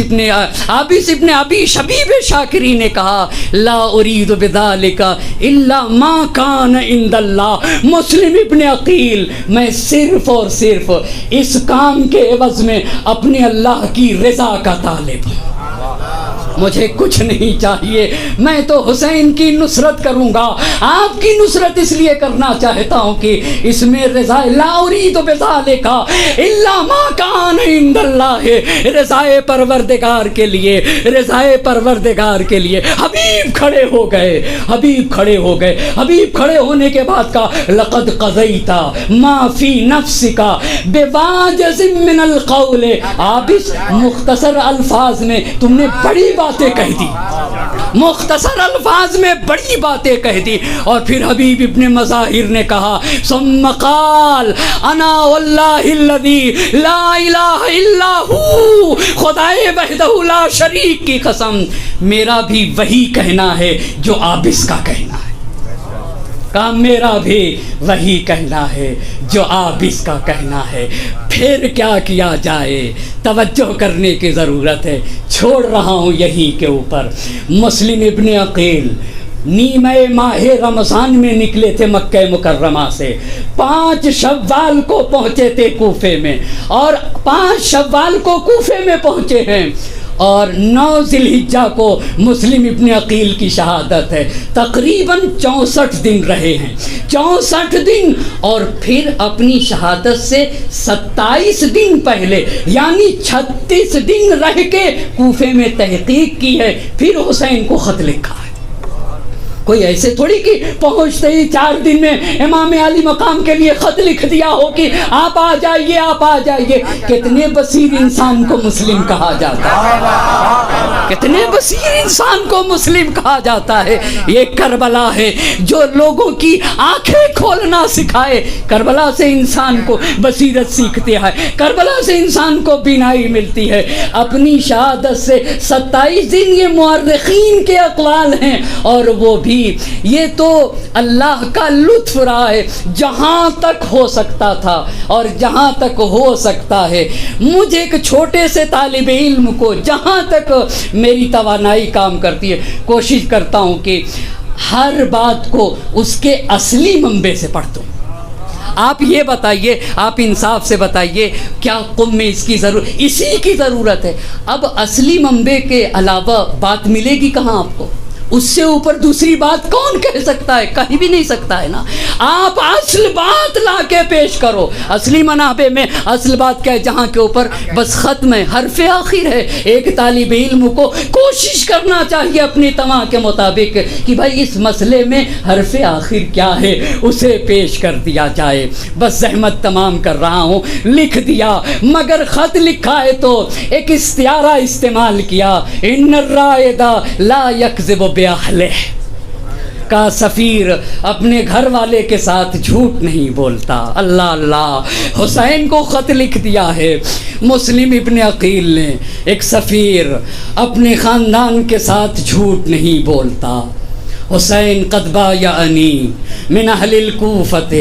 S1: ابن ابی شبیب شاکری نے کہا لا اريد بذلك الا ما كان عند اللہ. مسلم ابن عقیل میں صرف اور صرف اس کام کے عوض میں اپنے اللہ کی رضا کا طالب ہوں. مجھے کچھ نہیں چاہیے، میں تو حسین کی نصرت کروں گا. آپ کی نصرت اس لیے کرنا چاہتا ہوں کہ اس میں رضا لا اريد بذلك الا ما كان عند اللہ، رضائے پروردگار کے لیے، رضائے پروردگار کے لیے. حبیب کھڑے ہو گئے، حبیب کھڑے ہونے کے بعد کا لقد قضیت ما فی نفسک بواجز من القول. آپ اس مختصر الفاظ میں تم نے بڑی باتیں کہہ دی، مختصر الفاظ میں بڑی باتیں کہہ دی. اور پھر حبیب ابن مظاہر نے کہا ثم قال انا واللہ الذی لا الہ الا ہو، خدائے وحدہ لا شریک کی قسم میرا بھی وہی کہنا ہے جو عابس کا کہنا ہے. میرا بھی وہی کہنا ہے جو عابس کا کہنا ہے. پھر کیا کیا جائے، توجہ کرنے کی ضرورت ہے. چھوڑ رہا ہوں یہی کے اوپر. مسلم ابن عقیل نیمہ ماہ رمضان میں نکلے تھے مکہ مکرمہ سے. 5 شوال کو پہنچے تھے کوفے میں، اور 5 شوال کو کوفے میں پہنچے ہیں، اور 9 ذی الحجہ کو مسلم ابن عقیل کی شہادت ہے. تقریباً 64 دن رہے ہیں، 64 دن. اور پھر اپنی شہادت سے 27 دن پہلے یعنی 36 دن رہ کے کوفے میں تحقیق کی ہے، پھر حسین کو خط لکھا ہے. کوئی ایسے تھوڑی کہ پہنچتے ہی 4 دن میں امام علی مقام کے لیے خط لکھ دیا ہو کہ آپ آ جائیے، آپ آ جائیے. کتنے بصیر انسان کو مسلم کہا جاتا ہے، کتنے بصیر انسان کو مسلم کہا جاتا ہے. یہ کربلا ہے جو لوگوں کی آنکھیں کھولنا سکھائے. کربلا سے انسان کو بصیرت سیکھتے ہیں، کربلا سے انسان کو بینائی ملتی ہے. اپنی شہادت سے 27 دن یہ مورخین کے اقوال ہیں، اور وہ بھی یہ تو اللہ کا لطف رہا ہے. جہاں تک ہو سکتا تھا اور جہاں تک ہو سکتا ہے، مجھے ایک چھوٹے سے طالب علم کو جہاں تک میری توانائی کام کرتی ہے کوشش کرتا ہوں کہ ہر بات کو اس کے اصلی منبع سے پڑھ دوں. آپ یہ بتائیے، آپ انصاف سے بتائیے، کیا قم میں اس کی اسی کی ضرورت ہے؟ اب اصلی منبع کے علاوہ بات ملے گی کہاں آپ کو؟ اس سے اوپر دوسری بات کون کہہ سکتا ہے؟ کہیں بھی نہیں سکتا ہے نا. آپ اصل بات لا کے پیش کرو. اصلی منابع میں اصل بات کیا ہے؟ جہاں کے اوپر بس ختم ہے، حرف آخر ہے. ایک طالب علم کو کوشش کرنا چاہیے اپنی تمام کے مطابق کہ بھائی اس مسئلے میں حرف آخر کیا ہے، اسے پیش کر دیا جائے. بس زحمت تمام کر رہا ہوں، لکھ دیا. مگر خط لکھا ہے تو ایک استعارہ استعمال کیا، ان الرائد لا یکذب اہلہ کا سفیر اپنے گھر والے کے ساتھ جھوٹ نہیں بولتا. اللہ اللہ. حسین کو خط لکھ دیا ہے مسلم ابن عقیل نے. ایک سفیر اپنے خاندان کے ساتھ جھوٹ نہیں بولتا. حسین قد بایعنی من اہل الکوفۃ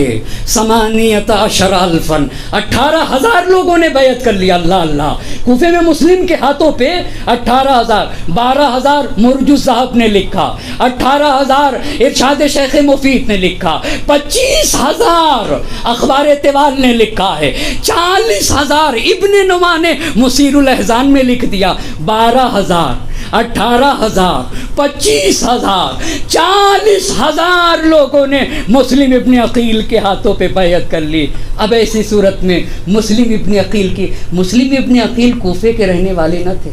S1: 18,000 18,000 لوگوں نے بیعت کر لیا. اللہ اللہ. کوفے میں مسلم کے ہاتھوں پہ 18,000. 12,000 مرج الذہب نے لکھا, 18,000 ارشاد شیخ مفید نے لکھا, 25,000 اخبار طوال نے لکھا ہے, 40,000 ابن نما نے مسیر الاحزان میں لکھ دیا. 12,000 18,000 25,000 40,000 لوگوں نے مسلم ابن عقیل کے ہاتھوں پہ بیعت کر لی. اب ایسی صورت میں مسلم ابن عقیل کوفے کے رہنے والے نہ تھے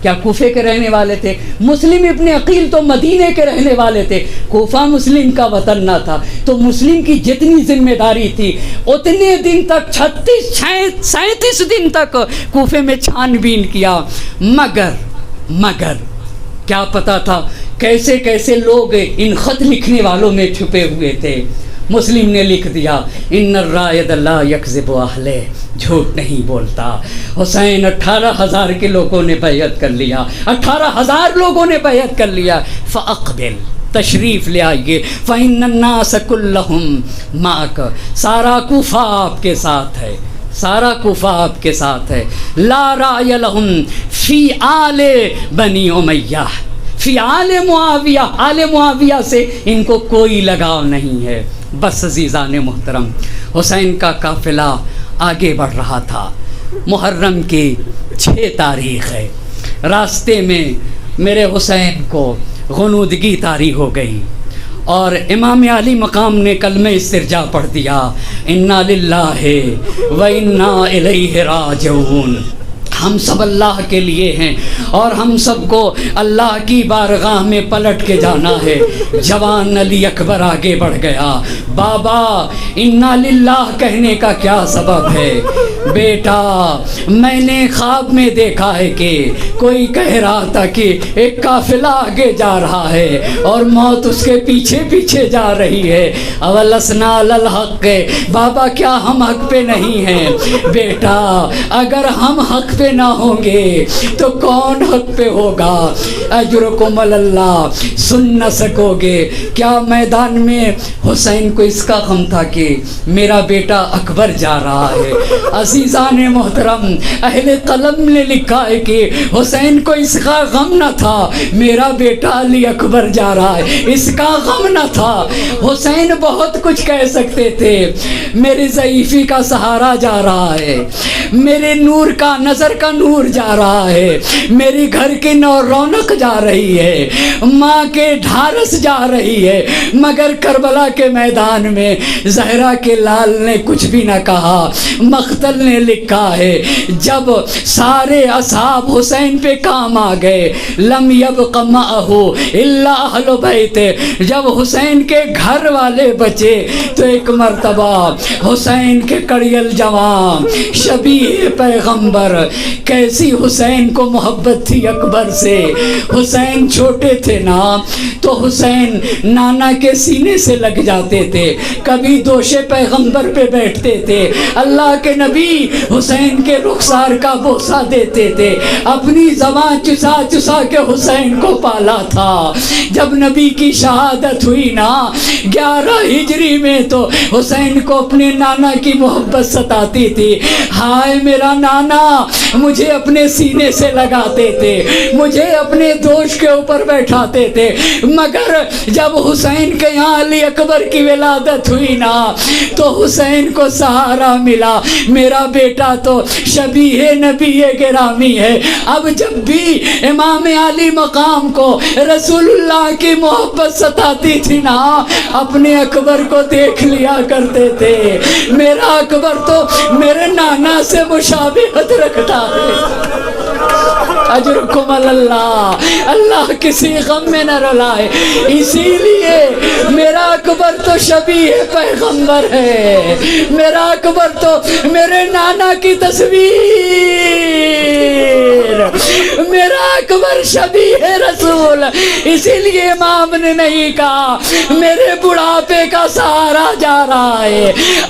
S1: کیا؟ کوفے کے رہنے والے تھے. مسلم ابن عقیل تو مدینے کے رہنے والے تھے. کوفہ مسلم کا وطن نہ تھا, تو مسلم کی جتنی ذمہ داری تھی اتنے دن تک 37 دن تک کوفے میں چھان بین کیا. مگر کیا پتا تھا کیسے کیسے لوگ ان خط لکھنے والوں میں چھپے ہوئے تھے. مسلم نے لکھ دیا ان الرائد لا یکذب اہلہ, جھوٹ نہیں بولتا. حسین 18,000 کے لوگوں نے بیعت کر لیا, 18,000 لوگوں نے بیعت کر لیا. فاقبل, تشریف لے آئیے. فإن الناس كلهم معك, سارا کوفہ آپ کے ساتھ ہے, سارا کوفہ آپ کے ساتھ ہے. لا رأی لهم فی آل بنی امیہ, فی آل معاویہ سے ان کو کوئی لگاؤ نہیں ہے. بس عزیزان محترم, حسین کا قافلہ آگے بڑھ رہا تھا. محرم کی 6 تاریخ ہے. راستے میں میرے حسین کو غنودگی طاری ہو گئی اور امام علی مقام نے کلمہ استرجاع پڑھ دیا, انا للہ و انا الیہ راجعون. ہم سب اللہ کے لیے ہیں اور ہم سب کو اللہ کی بارگاہ میں پلٹ کے جانا ہے. جوان علی اکبر آگے بڑھ گیا. بابا انا للہ کہنے کا کیا سبب ہے؟ بیٹا میں نے خواب میں دیکھا ہے کہ کوئی کہہ رہا تھا کہ ایک قافلہ آگے جا رہا ہے اور موت اس کے پیچھے پیچھے جا رہی ہے. اولسنا علی الحق, بابا کیا ہم حق پہ نہیں ہیں؟ بیٹا اگر ہم حق پہ نہ ہوں گے تو کون حق پہ ہوگا؟ اجرکم اللہ, سن نہ سکو گے. کیا میدان میں حسین کو اس کا غم تھا کہ میرا بیٹا اکبر جا رہا ہے؟ عزیزان محترم, اہل قلم نے لکھا ہے کہ حسین کو اس کا غم نہ تھا میرا بیٹا علی اکبر جا رہا ہے, اس کا غم نہ تھا. حسین بہت کچھ کہہ سکتے تھے, میری ضعیفی کا سہارا جا رہا ہے, میرے نور کا نظر کا نور جا رہا ہے, میری گھر کی رونق جا رہی ہے, ماں کے ڈھارس جا رہی ہے. مگر کربلا کے میدان میں زہرا کے لال نے کچھ بھی نہ کہا. مختل نے لکھا ہے جب سارے اصحاب حسین پہ کام آ گئے, لم یبق معہ الا اہل بیت, جب حسین کے گھر والے بچے تو ایک مرتبہ حسین کے کڑیل جوان شبیہ پیغمبر, کیسی حسین کو محبت تھی اکبر سے. حسین چھوٹے تھے نا تو حسین نانا کے سینے سے لگ جاتے تھے, کبھی دوش پیغمبر پہ بیٹھتے تھے. اللہ کے نبی حسین کے رخسار کا بوسہ دیتے تھے, اپنی زبان چسا چسا کے حسین کو پالا تھا. جب نبی کی شہادت ہوئی نا 11 ہجری میں تو حسین کو اپنے نانا کی محبت ستاتی تھی. ہائے میرا نانا مجھے اپنے سینے سے لگاتے تھے, مجھے اپنے دوش کے اوپر بیٹھاتے تھے. مگر جب حسین کے یہاں علی اکبر کی ولادت ہوئی نا تو حسین کو سہارا ملا, میرا بیٹا تو شبیہ نبی گرامی ہے. اب جب بھی امام علی مقام کو رسول اللہ کی محبت ستاتی تھی نا اپنے اکبر کو دیکھ لیا کرتے تھے. میرا اکبر تو میرے نانا سے مشابہت رکھتا ہے. اجرکم اللہ, اللہ کسی غم میں نہ رلائے. اسی لیے میرا اکبر تو شبیہ پیغمبر ہے, میرا اکبر تو میرے نانا کی تصویر. میرا اکبر شبیہ رسول، اسی لیے امام نے نہیں کہا میرے بڑھاپے کا سہارا جا رہا ہے،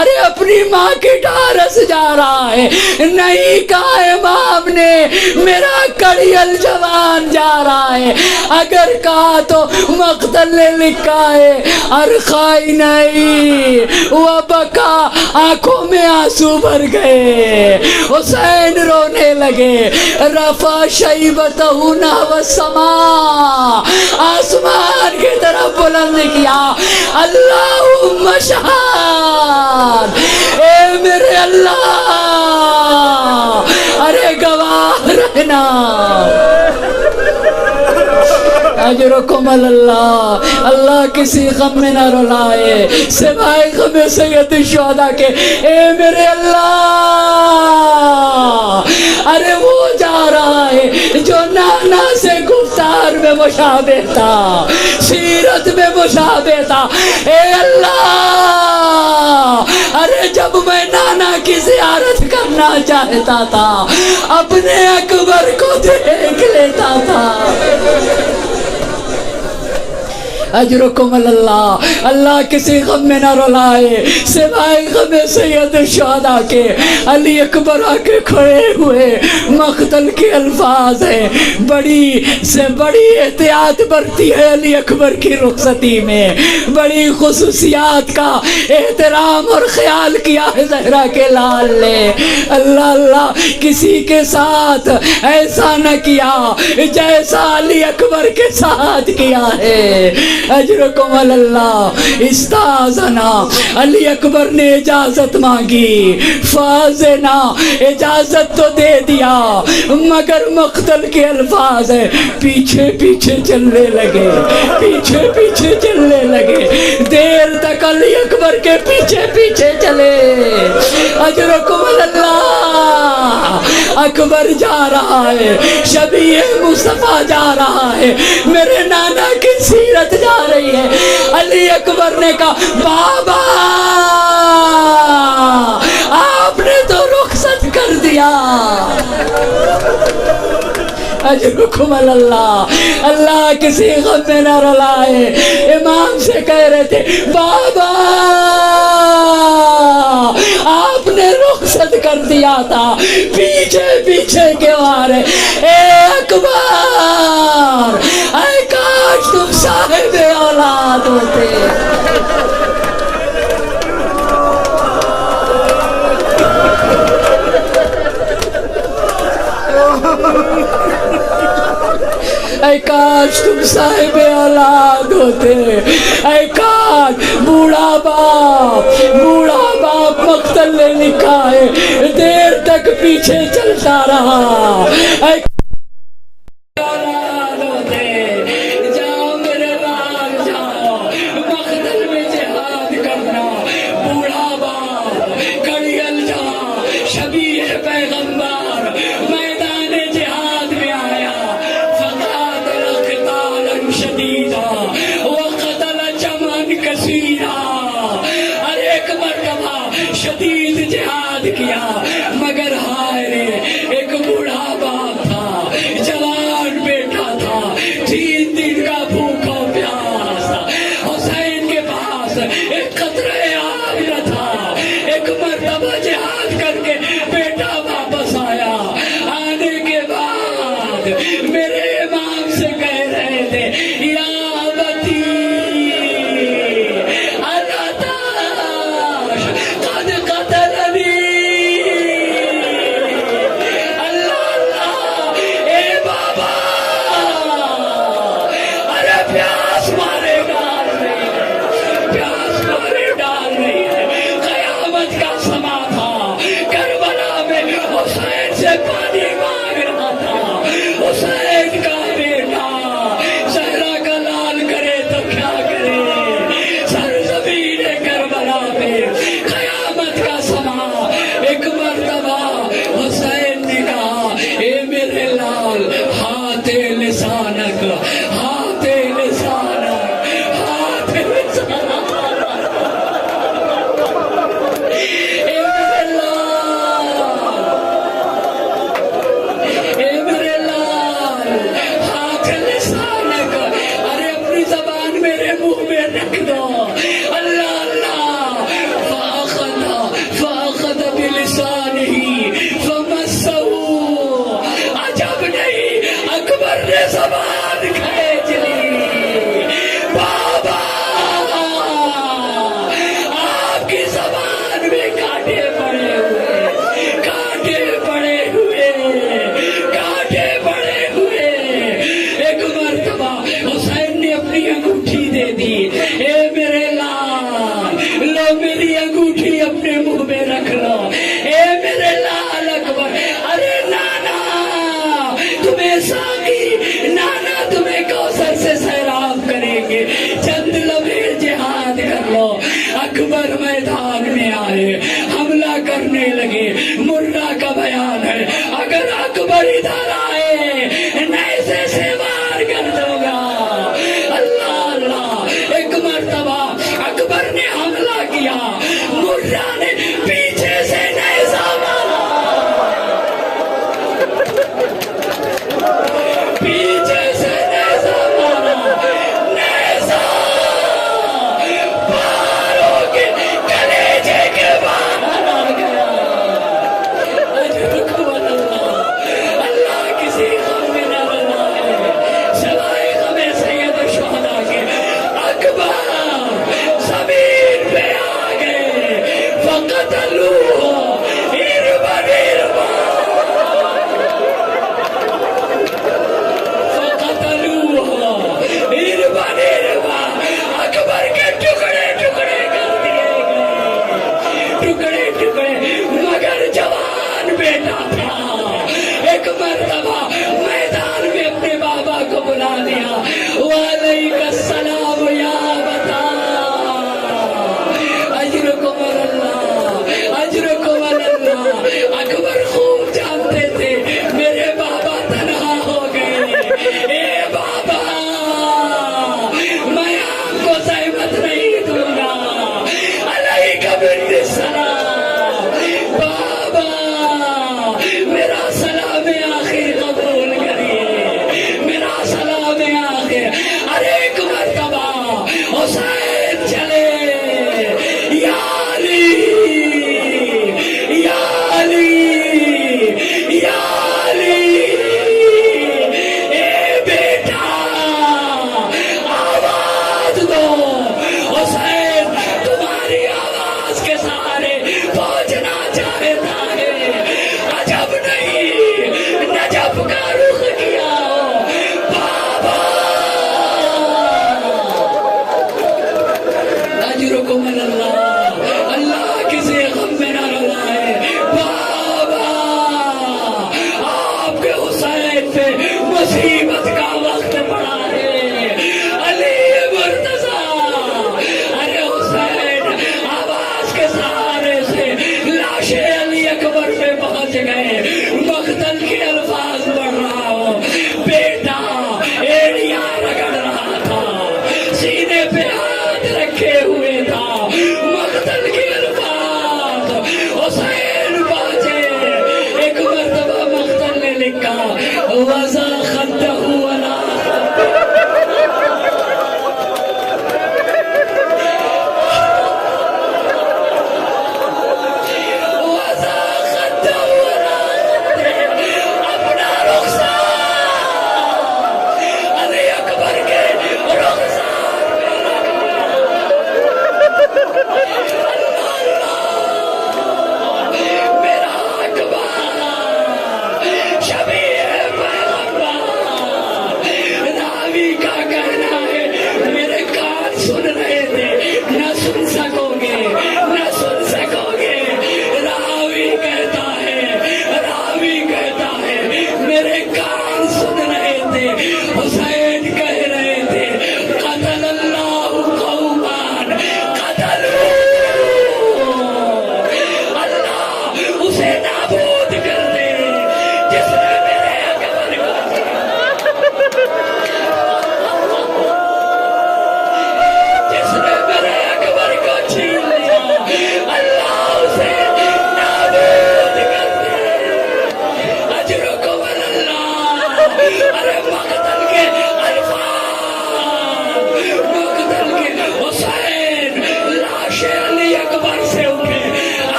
S1: ارے اپنی ماں کی ڈھارس جا رہا ہے، نہیں کہا امام نے میرا کڑیل جوان جا رہا ہے، اگر کہا تو مقتل نے لکھا ہے ارخائی نہیں وہ بکا، آنکھوں میں آنسو بھر گئے، حسین رونے لگے، رفع شیبتہ نحو السماء، آسمان کی طرف بلند کیا، اللہم شہاد، اے میرے اللہ ارے گواہ رہنا، اجرکم اللہ، اللہ کسی غم میں نہ رلائے سوائے غم سید الشہداء کے، اے میرے اللہ ارے وہ جا رہا ہے جو نانا سے گفتار میں مشابہ تھا، سیرت میں مشابہ تھا، اے اللہ ارے جب میں نانا کی زیارت کرنا چاہتا تھا اپنے اکبر کو دیکھ لیتا تھا، اجرکم اللہ، اللہ کسی غم میں نہ رلائے سوائے غم سید الشہداء کے، علی اکبر آ کے کھڑے ہوئے، مقتل کے الفاظ ہیں، بڑی سے بڑی احتیاط برتی ہے علی اکبر کی رخصتی میں، بڑی خصوصیات کا احترام اور خیال کیا ہے زہرا کے لال نے، اللہ اللہ کسی کے ساتھ ایسا نہ کیا جیسا علی اکبر کے ساتھ کیا ہے، اجرکم اللہ، استاذنا، علی اکبر نے اجازت مانگی، فاذنا، اجازت تو دے دیا مگر مقتل کے الفاظ ہیں، پیچھے پیچھے چلنے لگے، پیچھے پیچھے چلنے لگے، دیر تک علی اکبر کے پیچھے پیچھے چلے، اجرکم اللہ، اکبر جا رہا ہے، شبیہ مصطفیٰ جا رہا ہے، میرے نانا کی سیرت جا رہی ہے، علی اکبر نے کہا بابا آپ نے تو رخصت کر دیا، اجرکم اللہ، اللہ کسی غم میں نہ رلائے، امام سے کہہ رہے تھے بابا آپ نے رخصت کر دیا تھا، پیچھے پیچھے کیوں آ رہے، اے اکبر اے کاش تم صاحب اولاد ہوتے، اے کاش تم صاحب اولاد ہوتے، اے کاش بوڑھا باپ مقتل نے لکھا ہے دیر تک پیچھے چلتا رہا، اے شدید جہاد کیا، مگر ہائے رے ایک بوڑھا باپ تھا،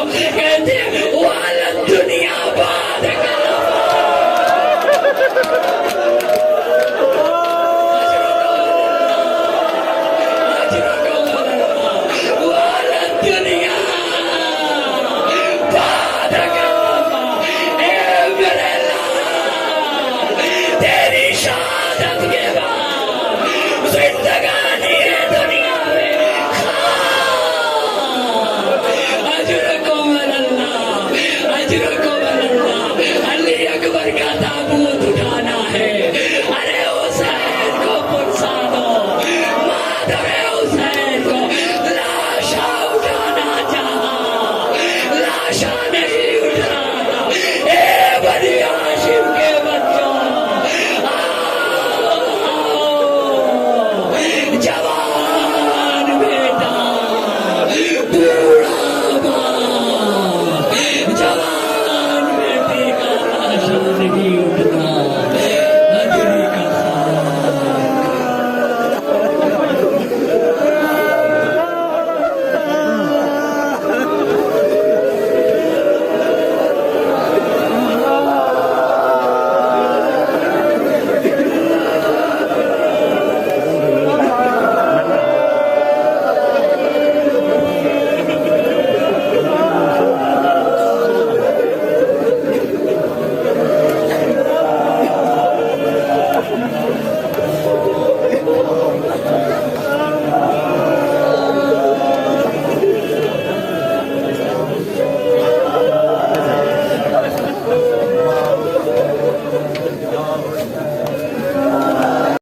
S1: کہ